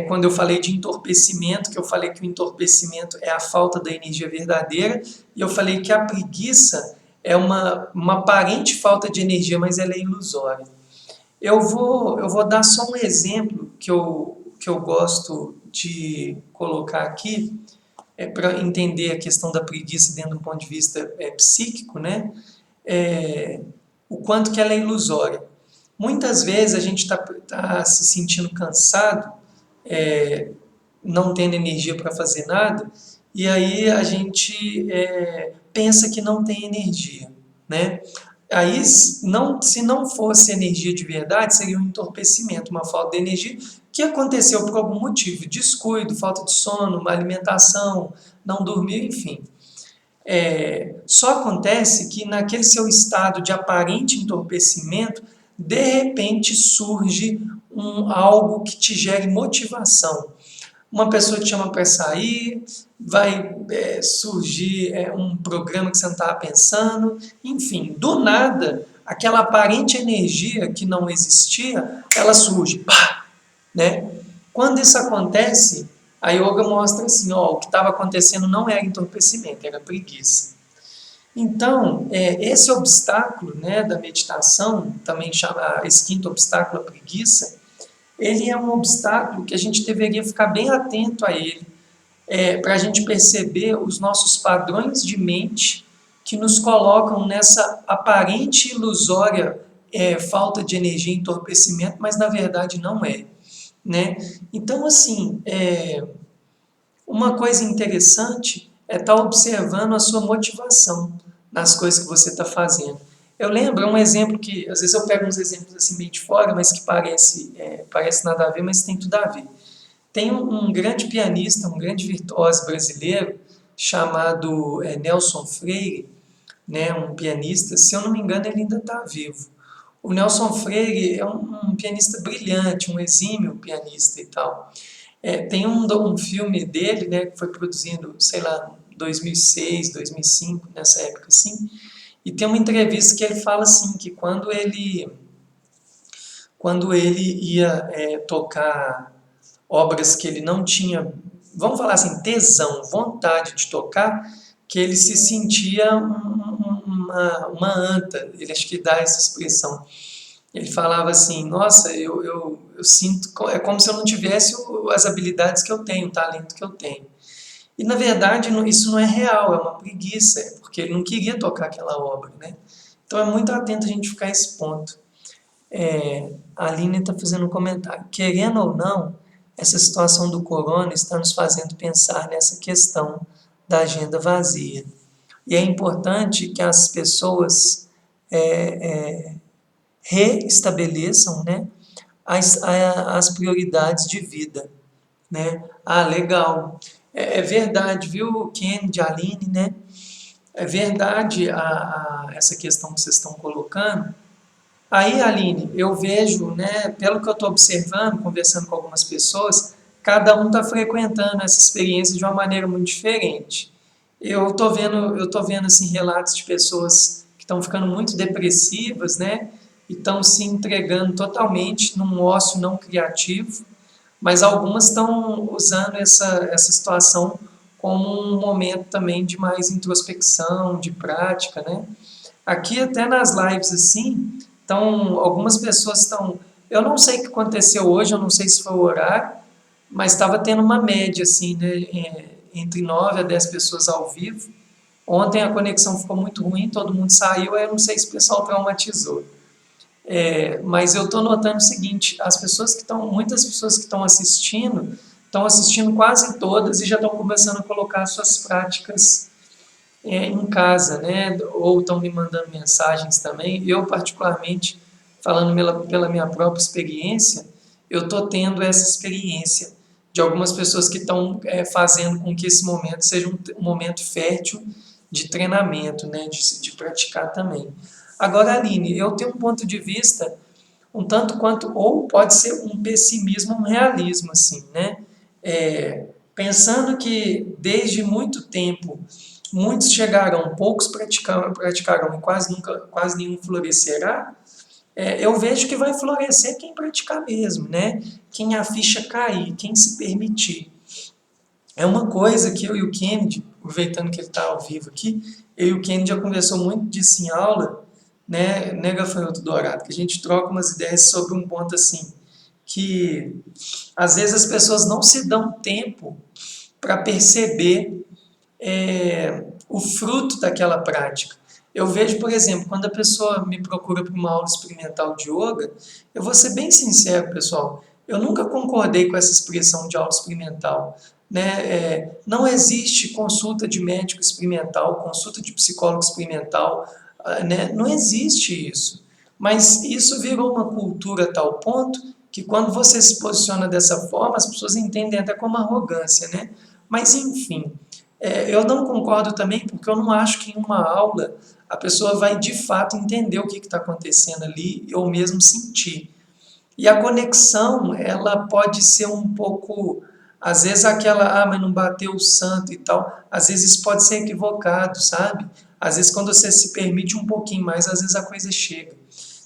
Quando eu falei de entorpecimento, que eu falei que o entorpecimento é a falta da energia verdadeira, e eu falei que a preguiça é uma aparente falta de energia, mas ela é ilusória. Eu vou dar só um exemplo que eu gosto de colocar aqui, para entender a questão da preguiça dentro do ponto de vista psíquico, né? O quanto que ela é ilusória. Muitas vezes a gente tá se sentindo cansado, não tendo energia para fazer nada, e aí a gente pensa que não tem energia, né? Aí, se não fosse energia de verdade, seria um entorpecimento, uma falta de energia que aconteceu por algum motivo, descuido, falta de sono, má alimentação, não dormir, enfim. Só acontece que naquele seu estado de aparente entorpecimento, de repente surge algo que te gere motivação. Uma pessoa te chama para sair, vai surgir um programa que você não estava pensando, enfim, do nada, aquela aparente energia que não existia, ela surge, pá, né? Quando isso acontece, a yoga mostra assim, ó, o que estava acontecendo não era entorpecimento, era preguiça. Então, esse obstáculo, né, da meditação, também chama esse quinto obstáculo, a preguiça, ele é um obstáculo que a gente deveria ficar bem atento a ele, para a gente perceber os nossos padrões de mente que nos colocam nessa aparente ilusória falta de energia, entorpecimento, mas na verdade não é, né? Então, assim, uma coisa interessante é estar observando a sua motivação nas coisas que você está fazendo. Eu lembro, um exemplo que, às vezes eu pego uns exemplos assim meio de fora, mas que parece nada a ver, mas tem tudo a ver. Tem um grande pianista, um grande virtuoso brasileiro, chamado Nelson Freire, né, um pianista, se eu não me engano ele ainda está vivo. O Nelson Freire é um pianista brilhante, um exímio pianista e tal. Tem um filme dele, né, que foi produzido, sei lá, 2006, 2005, nessa época assim, e tem uma entrevista que ele fala assim, que quando ele ia tocar obras que ele não tinha, vamos falar assim, tesão, vontade de tocar, que ele se sentia uma anta, ele acho que dá essa expressão. Ele falava assim, nossa, eu sinto, é como se eu não tivesse as habilidades que eu tenho, o talento que eu tenho. E na verdade isso não é real, é uma preguiça, é porque ele não queria tocar aquela obra, né? Então é muito atento a gente ficar a esse ponto. A Aline está fazendo um comentário. Querendo ou não, essa situação do corona está nos fazendo pensar nessa questão da agenda vazia. E é importante que as pessoas reestabeleçam, né, as prioridades de vida. Né? Ah, legal. É verdade, viu, Kennedy, Aline, né? É verdade essa questão que vocês estão colocando. Aí, Aline, eu vejo, né, pelo que eu estou observando, conversando com algumas pessoas, cada um está frequentando essa experiência de uma maneira muito diferente. Eu tô vendo assim relatos de pessoas que estão ficando muito depressivas, né, e estão se entregando totalmente num ócio não criativo, mas algumas estão usando essa situação como um momento também de mais introspecção, de prática, né? Aqui até nas lives assim, então algumas pessoas estão, eu não sei o que aconteceu hoje, eu não sei se foi o horário, mas estava tendo uma média assim, né, entre 9 a 10 pessoas ao vivo. Ontem a conexão ficou muito ruim, todo mundo saiu, aí eu não sei se o pessoal traumatizou. Mas eu estou notando o seguinte, muitas pessoas que estão assistindo quase todas e já estão começando a colocar suas práticas em casa, né? Ou estão me mandando mensagens também. Eu, particularmente, falando pela minha própria experiência, eu estou tendo essa experiência de algumas pessoas que estão fazendo com que esse momento seja um momento fértil de treinamento, né? De praticar também. Agora, Aline, eu tenho um ponto de vista um tanto quanto, ou pode ser um pessimismo, um realismo, assim, né? Pensando que desde muito tempo muitos chegarão, poucos praticarão e quase nenhum florescerá, eu vejo que vai florescer quem praticar mesmo, né? Quem a ficha cair, quem se permitir. É uma coisa que eu e o Kennedy, aproveitando que ele está ao vivo aqui, eu e o Kennedy já conversou muito disso em aula, né, Gafanhoto Dourado, que a gente troca umas ideias sobre um ponto assim, que às vezes as pessoas não se dão tempo para perceber o fruto daquela prática. Eu vejo, por exemplo, quando a pessoa me procura para uma aula experimental de yoga, eu vou ser bem sincero, pessoal, eu nunca concordei com essa expressão de aula experimental. Né? Não existe consulta de médico experimental, consulta de psicólogo experimental, né? Não existe isso. Mas isso virou uma cultura a tal ponto que quando você se posiciona dessa forma, as pessoas entendem até como arrogância, né? Mas enfim, eu não concordo também porque eu não acho que em uma aula a pessoa vai de fato entender o que está acontecendo ali ou mesmo sentir. E a conexão, ela pode ser um pouco, às vezes aquela, mas não bateu o santo e tal, às vezes pode ser equivocado, sabe? Às vezes quando você se permite um pouquinho mais, às vezes a coisa chega.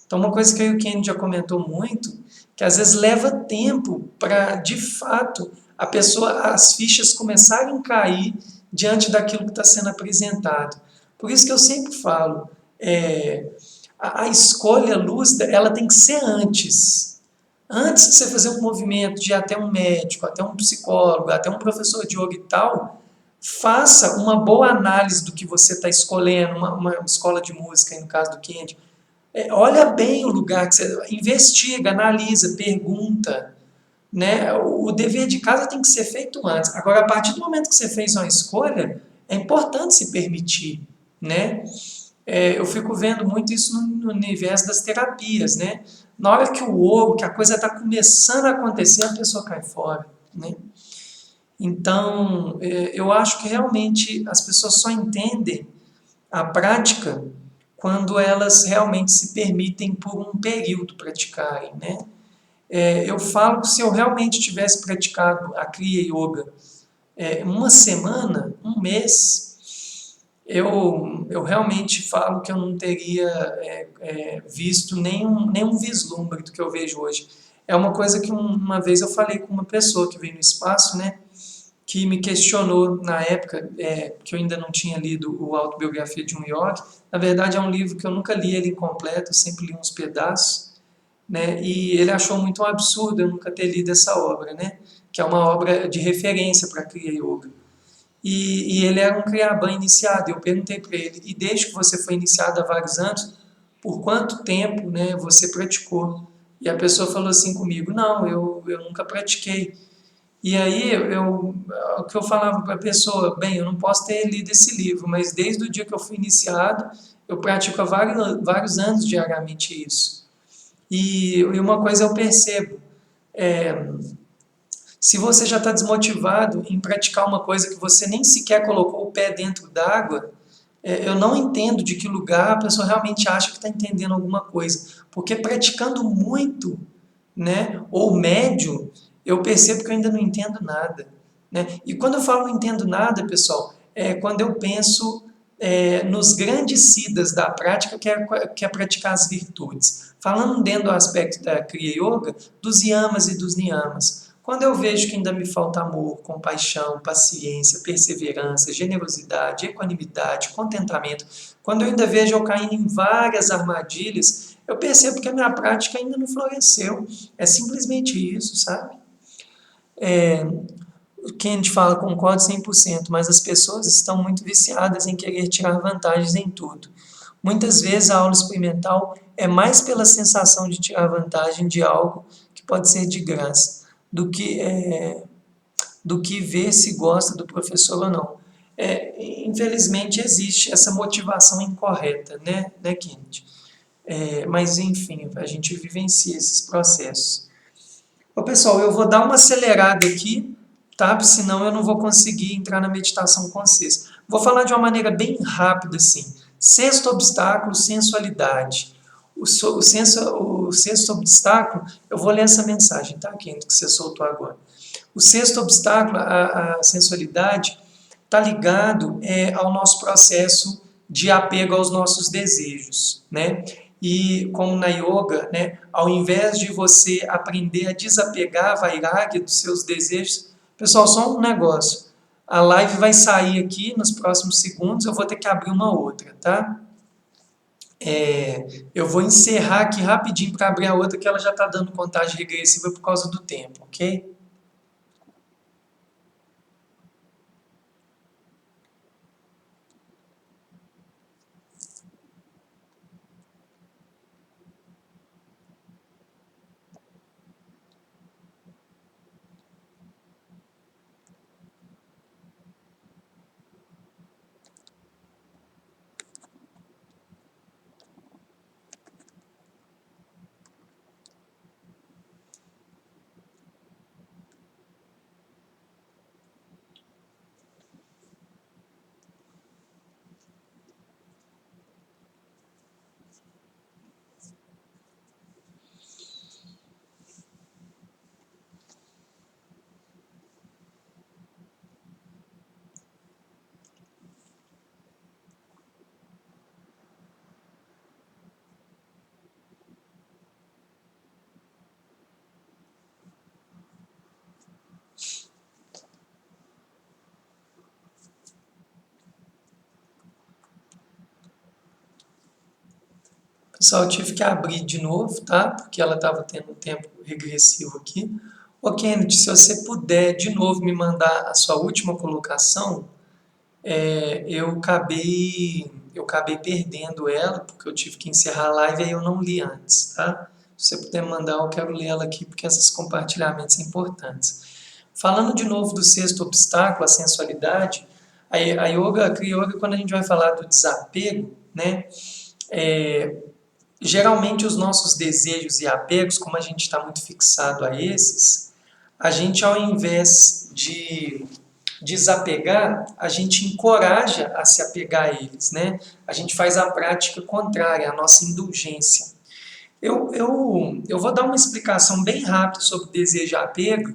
Então uma coisa que eu e o Kenny já comentou muito, que às vezes leva tempo para, de fato, a pessoa, as fichas começarem a cair diante daquilo que está sendo apresentado. Por isso que eu sempre falo, a escolha lúcida, ela tem que ser antes. Antes de você fazer um movimento de ir até um médico, até um psicólogo, até um professor de yoga e tal, faça uma boa análise do que você está escolhendo, uma escola de música, no caso do Kendi. Olha bem o lugar que você investiga, analisa, pergunta. Né? O dever de casa tem que ser feito antes. Agora, a partir do momento que você fez uma escolha, é importante se permitir. Né? Eu fico vendo muito isso no universo das terapias, né? Na hora que o ouro, que a coisa está começando a acontecer, a pessoa cai fora, né? Então, eu acho que realmente as pessoas só entendem a prática quando elas realmente se permitem por um período praticarem, né? Eu falo que se eu realmente tivesse praticado a Kriya Yoga uma semana, um mês, eu realmente falo que eu não teria visto nenhum vislumbre do que eu vejo hoje. É uma coisa que uma vez eu falei com uma pessoa que veio no espaço, né, que me questionou na época, que eu ainda não tinha lido o Autobiografia de um Yogi. Na verdade, é um livro que eu nunca li ele incompleto, eu sempre li uns pedaços, né? E ele achou muito um absurdo eu nunca ter lido essa obra, né? Que é uma obra de referência para Kriya Yoga. E ele era um Kriyaban iniciado. Eu perguntei para ele, e desde que você foi iniciado há vários anos, por quanto tempo, né, você praticou? E a pessoa falou assim comigo, não, eu nunca pratiquei. E aí o que eu falava para a pessoa, bem, eu não posso ter lido esse livro, mas desde o dia que eu fui iniciado, eu pratico há vários anos diariamente isso. E uma coisa eu percebo, é, se você já está desmotivado em praticar uma coisa que você nem sequer colocou o pé dentro d'água, eu não entendo de que lugar a pessoa realmente acha que está entendendo alguma coisa. Porque praticando muito, né, ou médio, eu percebo que eu ainda não entendo nada. Né? E quando eu falo não entendo nada, pessoal, é quando eu penso nos grandes siddhas da prática, que é praticar as virtudes. Falando dentro do aspecto da Kriya Yoga, dos yamas e dos niyamas. Quando eu vejo que ainda me falta amor, compaixão, paciência, perseverança, generosidade, equanimidade, contentamento, quando eu ainda vejo eu caindo em várias armadilhas, eu percebo que a minha prática ainda não floresceu. É simplesmente isso, sabe? Quem a gente fala concordo 100%, mas as pessoas estão muito viciadas em querer tirar vantagens em tudo. Muitas vezes a aula experimental é mais pela sensação de tirar vantagem de algo que pode ser de graça, do que ver se gosta do professor ou não. Infelizmente existe essa motivação incorreta, né Kennedy? Mas enfim, a gente vivencia esses processos. Ô, pessoal, eu vou dar uma acelerada aqui, tá? Senão eu não vou conseguir entrar na meditação com vocês. Vou falar de uma maneira bem rápida, assim. Sexto obstáculo, sensualidade. O sexto obstáculo, eu vou ler essa mensagem, tá, Kennedy, que você soltou agora. O sexto obstáculo, a sensualidade, está ligado ao nosso processo de apego aos nossos desejos, né? E como na yoga, né, ao invés de você aprender a desapegar a vairagya dos seus desejos, pessoal, só um negócio. A live vai sair aqui nos próximos segundos, eu vou ter que abrir uma outra, tá? Eu vou encerrar aqui rapidinho para abrir a outra, que ela já está dando contagem regressiva por causa do tempo, ok? Pessoal, eu tive que abrir de novo, tá? Porque ela estava tendo um tempo regressivo aqui. Ô, Kennedy, se você puder de novo me mandar a sua última colocação, eu acabei perdendo ela, porque eu tive que encerrar a live e aí eu não li antes, tá? Se você puder mandar, eu quero ler ela aqui, porque esses compartilhamentos são importantes. Falando de novo do sexto obstáculo, a sensualidade, a Kriya Yoga, quando a gente vai falar do desapego, né? Geralmente os nossos desejos e apegos, como a gente está muito fixado a esses, a gente ao invés de desapegar, a gente encoraja a se apegar a eles, né? A gente faz a prática contrária, a nossa indulgência. Eu vou dar uma explicação bem rápida sobre desejo e apego.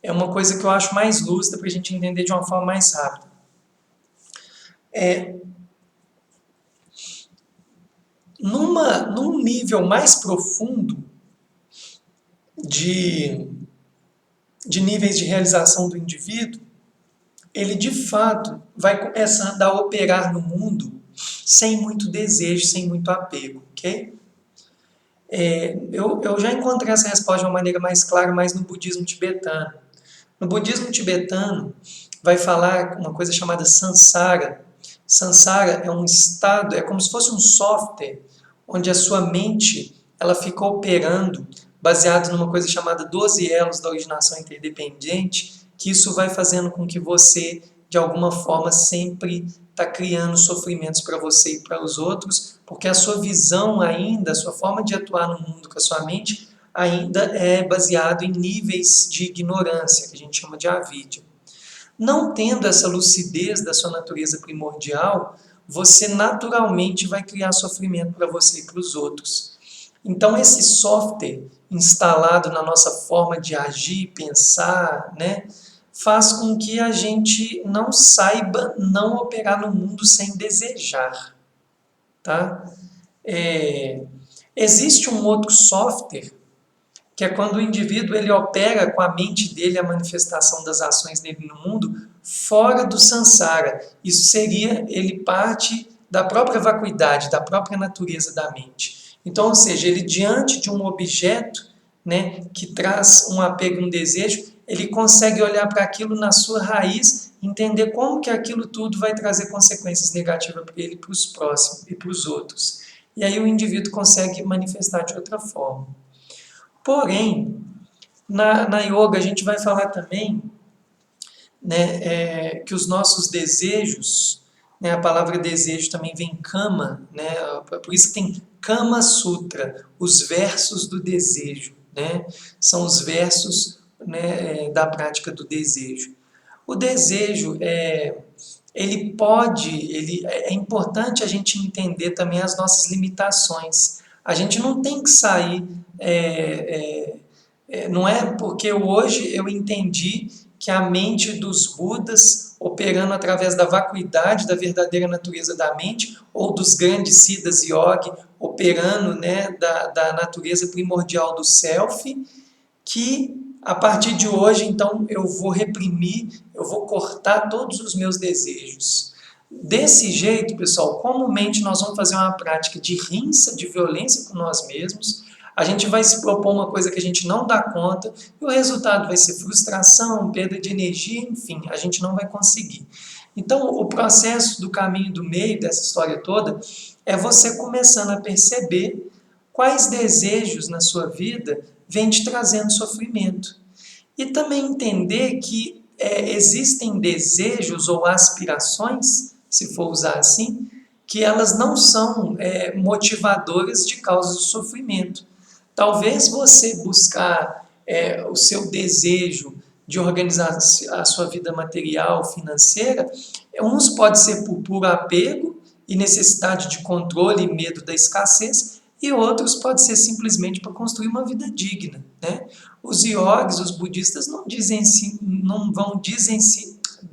É uma coisa que eu acho mais lúcida para a gente entender de uma forma mais rápida. Num nível mais profundo de níveis de realização do indivíduo, ele de fato vai começando a operar no mundo sem muito desejo, sem muito apego, ok? Eu já encontrei essa resposta de uma maneira mais clara, mas no budismo tibetano. No budismo tibetano, vai falar uma coisa chamada samsara. Samsara é um estado, é como se fosse um software, onde a sua mente ela fica operando baseado numa coisa chamada 12 elos da originação interdependente, que isso vai fazendo com que você, de alguma forma, sempre está criando sofrimentos para você e para os outros, porque a sua visão ainda, a sua forma de atuar no mundo com a sua mente, ainda é baseado em níveis de ignorância, que a gente chama de avidya. Não tendo essa lucidez da sua natureza primordial, você naturalmente vai criar sofrimento para você e para os outros. Então, esse software instalado na nossa forma de agir, pensar, né, faz com que a gente não saiba não operar no mundo sem desejar. Tá? Existe um outro software, que é quando o indivíduo ele opera com a mente dele a manifestação das ações dele no mundo fora do samsara. Isso seria, ele parte da própria vacuidade, da própria natureza da mente. Então, ou seja, ele diante de um objeto, né, que traz um apego, um desejo, ele consegue olhar para aquilo na sua raiz, entender como que aquilo tudo vai trazer consequências negativas para ele, para os próximos e para os outros. E aí o indivíduo consegue manifestar de outra forma. Porém, na yoga a gente vai falar também, né, que os nossos desejos, né, a palavra desejo também vem kama, né, por isso que tem Kama Sutra, os versos do desejo, né, são os versos, né, da prática do desejo. O desejo é importante a gente entender também as nossas limitações. A gente não tem que sair, não é porque hoje eu entendi que a mente dos Budas, operando através da vacuidade da verdadeira natureza da mente, ou dos grandes Siddhas Yogi, operando, né, da natureza primordial do Self, que a partir de hoje, então, eu vou reprimir, eu vou cortar todos os meus desejos. Desse jeito, pessoal, comumente nós vamos fazer uma prática de rinça, de violência com nós mesmos, a gente vai se propor uma coisa que a gente não dá conta, e o resultado vai ser frustração, perda de energia, enfim, a gente não vai conseguir. Então, o processo do caminho do meio dessa história toda é você começando a perceber quais desejos na sua vida vêm te trazendo sofrimento. E também entender que existem desejos ou aspirações, se for usar assim, que elas não são motivadoras de causas de sofrimento. Talvez você buscar o seu desejo de organizar a sua vida material, financeira, uns pode ser por puro apego e necessidade de controle e medo da escassez, e outros pode ser simplesmente para construir uma vida digna, né? Os yogis, os budistas, não vão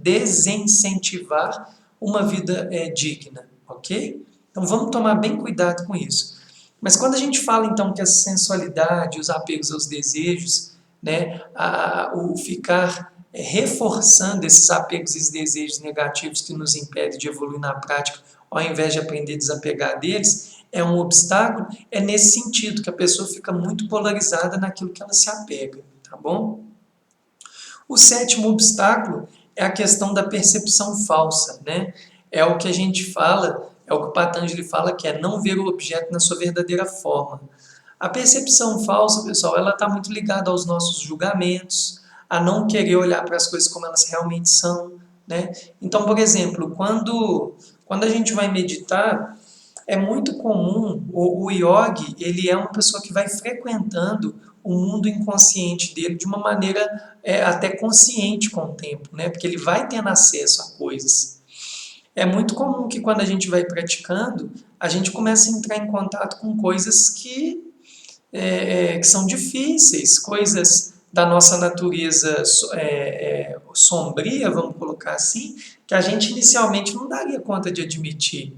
desincentivar uma vida digna, ok? Então vamos tomar bem cuidado com isso. Mas quando a gente fala então que a sensualidade, os apegos aos desejos, né, o ficar reforçando esses apegos e desejos negativos que nos impedem de evoluir na prática, ao invés de aprender a desapegar deles, é um obstáculo, é nesse sentido que a pessoa fica muito polarizada naquilo que ela se apega, tá bom? O sétimo obstáculo é a questão da percepção falsa, né? É o que a gente fala, é o que o Patanjali fala, que é não ver o objeto na sua verdadeira forma. A percepção falsa, pessoal, ela está muito ligada aos nossos julgamentos, a não querer olhar para as coisas como elas realmente são, né? Então, por exemplo, quando a gente vai meditar, é muito comum, o yogi, ele é uma pessoa que vai frequentando o mundo inconsciente dele de uma maneira até consciente com o tempo, né? Porque ele vai tendo acesso a coisas. É muito comum que quando a gente vai praticando, a gente começa a entrar em contato com coisas que que são difíceis, coisas da nossa natureza sombria, vamos colocar assim, que a gente inicialmente não daria conta de admitir.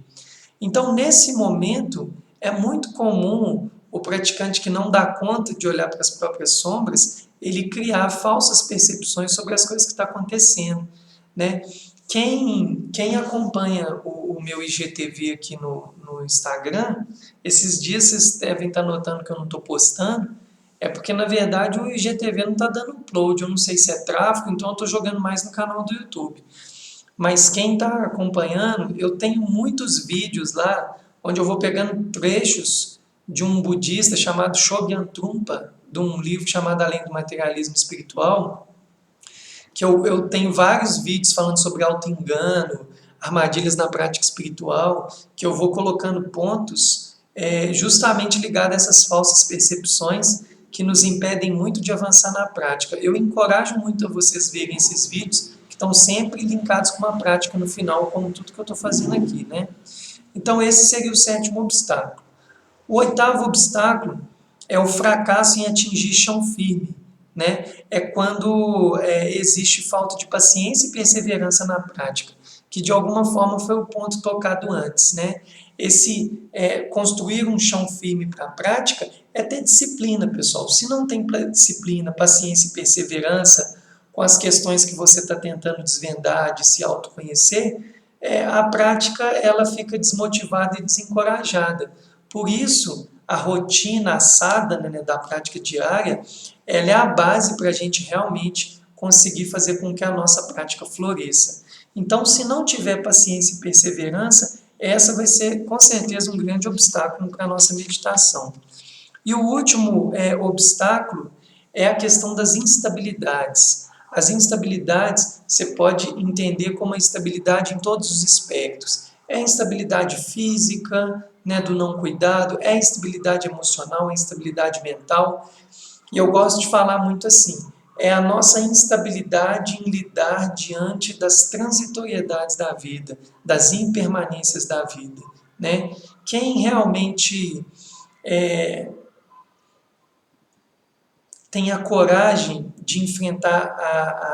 Então, nesse momento, é muito comum o praticante que não dá conta de olhar para as próprias sombras, ele criar falsas percepções sobre as coisas que estão acontecendo, né? Quem acompanha o meu IGTV aqui no Instagram, esses dias vocês devem estar notando que eu não estou postando, é porque na verdade o IGTV não está dando upload, eu não sei se é tráfego, então eu estou jogando mais no canal do YouTube. Mas quem está acompanhando, eu tenho muitos vídeos lá onde eu vou pegando trechos de um budista chamado Shogyan Trungpa, de um livro chamado Além do Materialismo Espiritual, que eu tenho vários vídeos falando sobre auto-engano, armadilhas na prática espiritual, que eu vou colocando pontos justamente ligados a essas falsas percepções que nos impedem muito de avançar na prática. Eu encorajo muito a vocês verem esses vídeos, que estão sempre linkados com uma prática no final, como tudo que eu estou fazendo aqui, né? Então esse seria o 7º obstáculo. O 8º obstáculo é o fracasso em atingir chão firme, né? É quando existe falta de paciência e perseverança na prática, que de alguma forma foi o ponto tocado antes, né? Construir um chão firme para a prática é ter disciplina, pessoal. Se não tem disciplina, paciência e perseverança com as questões que você está tentando desvendar, de se autoconhecer, a prática ela fica desmotivada e desencorajada. Por isso, a rotina assada, né, da prática diária, ela é a base para a gente realmente conseguir fazer com que a nossa prática floresça. Então, se não tiver paciência e perseverança, essa vai ser, com certeza, um grande obstáculo para a nossa meditação. E o último obstáculo é a questão das instabilidades. As instabilidades, você pode entender como a instabilidade em todos os aspectos. É a instabilidade física, né, do não cuidado, é a instabilidade emocional, é a instabilidade mental. E eu gosto de falar muito assim, é a nossa instabilidade em lidar diante das transitoriedades da vida, das impermanências da vida, né? Quem realmente tem a coragem de enfrentar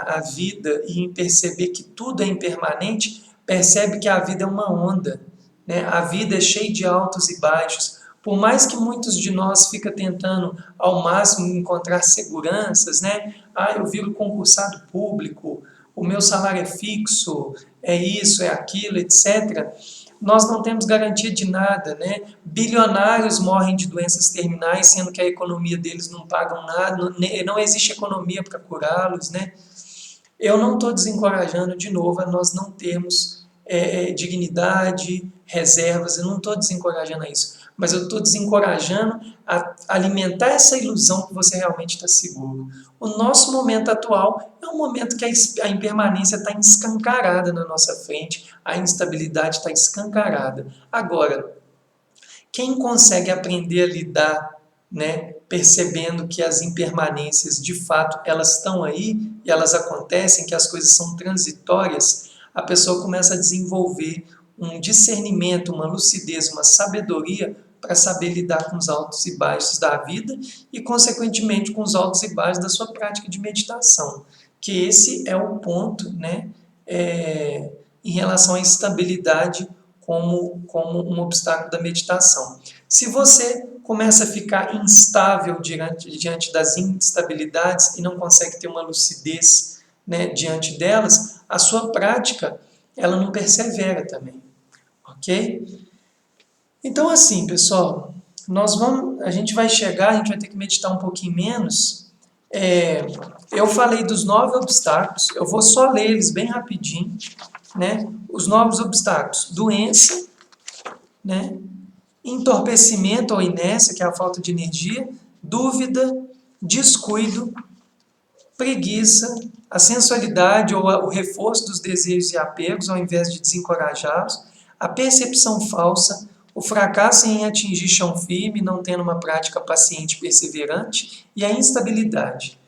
a vida e perceber que tudo é impermanente, percebe que a vida é uma onda, né? A vida é cheia de altos e baixos. Por mais que muitos de nós fiquem tentando ao máximo encontrar seguranças, né? Eu viro concursado público, o meu salário é fixo, é isso, é aquilo, etc. Nós não temos garantia de nada, né? Bilionários morrem de doenças terminais, sendo que a economia deles não pagam nada, não existe economia para curá-los, né? Eu não estou desencorajando de novo a nós não termos dignidade, reservas, eu não estou desencorajando a isso, mas eu estou desencorajando a alimentar essa ilusão que você realmente está seguro. O nosso momento atual é um momento que a impermanência está escancarada na nossa frente, a instabilidade está escancarada. Agora, quem consegue aprender a lidar, né, percebendo que as impermanências, de fato, elas estão aí e elas acontecem, que as coisas são transitórias, a pessoa começa a desenvolver um discernimento, uma lucidez, uma sabedoria para saber lidar com os altos e baixos da vida e, consequentemente, com os altos e baixos da sua prática de meditação. Que esse é o ponto, né, em relação à estabilidade como um obstáculo da meditação. Se você começa a ficar instável diante das instabilidades e não consegue ter uma lucidez, né, diante delas, a sua prática ela não persevera também, ok? Então assim, pessoal, a gente vai ter que meditar um pouquinho menos. Eu falei dos 9 obstáculos, eu vou só ler eles bem rapidinho, né? Os 9 obstáculos: doença, né? Entorpecimento ou inércia, que é a falta de energia, dúvida, descuido, preguiça, a sensualidade ou o reforço dos desejos e apegos ao invés de desencorajá-los, a percepção falsa, o fracasso em atingir chão firme, não tendo uma prática paciente e perseverante, e a instabilidade.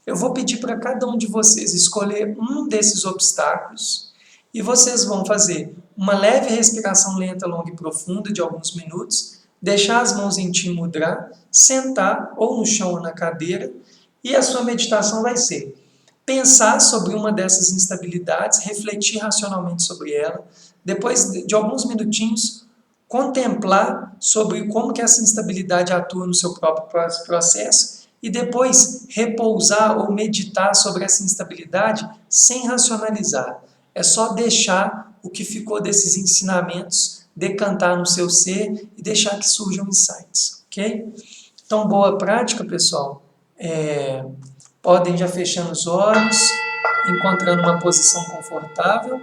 Eu vou pedir para cada um de vocês escolher um desses obstáculos e vocês vão fazer uma leve respiração lenta, longa e profunda de alguns minutos, deixar as mãos em Ti Mudra, sentar ou no chão ou na cadeira, e a sua meditação vai ser pensar sobre uma dessas instabilidades, refletir racionalmente sobre ela, depois de alguns minutinhos, contemplar sobre como que essa instabilidade atua no seu próprio processo e depois repousar ou meditar sobre essa instabilidade sem racionalizar. É só deixar o que ficou desses ensinamentos decantar no seu ser e deixar que surjam insights, ok? Então, boa prática, pessoal. Podem já fechando os olhos, encontrando uma posição confortável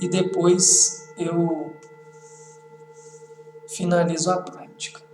e depois eu finalizo a prática.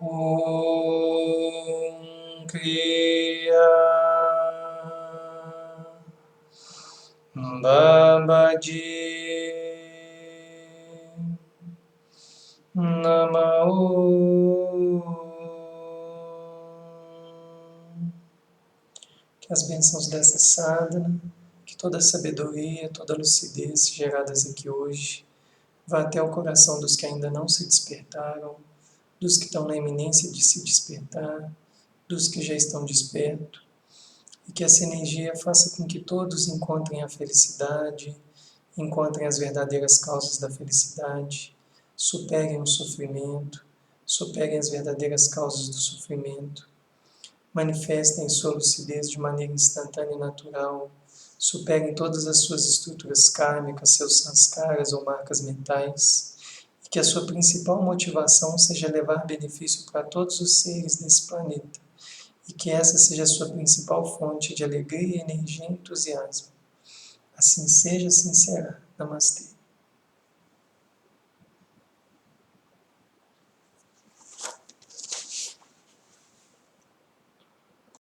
Om Kriya Babaji Namah. Que as bênçãos dessa sadhana, que toda a sabedoria, toda a lucidez geradas aqui hoje, vá até o coração dos que ainda não se despertaram, dos que estão na iminência de se despertar, dos que já estão despertos, e que essa energia faça com que todos encontrem a felicidade, encontrem as verdadeiras causas da felicidade, superem o sofrimento, superem as verdadeiras causas do sofrimento, manifestem sua lucidez de maneira instantânea e natural, superem todas as suas estruturas kármicas, seus sanskaras ou marcas mentais, e que a sua principal motivação seja levar benefício para todos os seres desse planeta, e que essa seja a sua principal fonte de alegria, energia e entusiasmo. Assim seja, assim será. Namastê.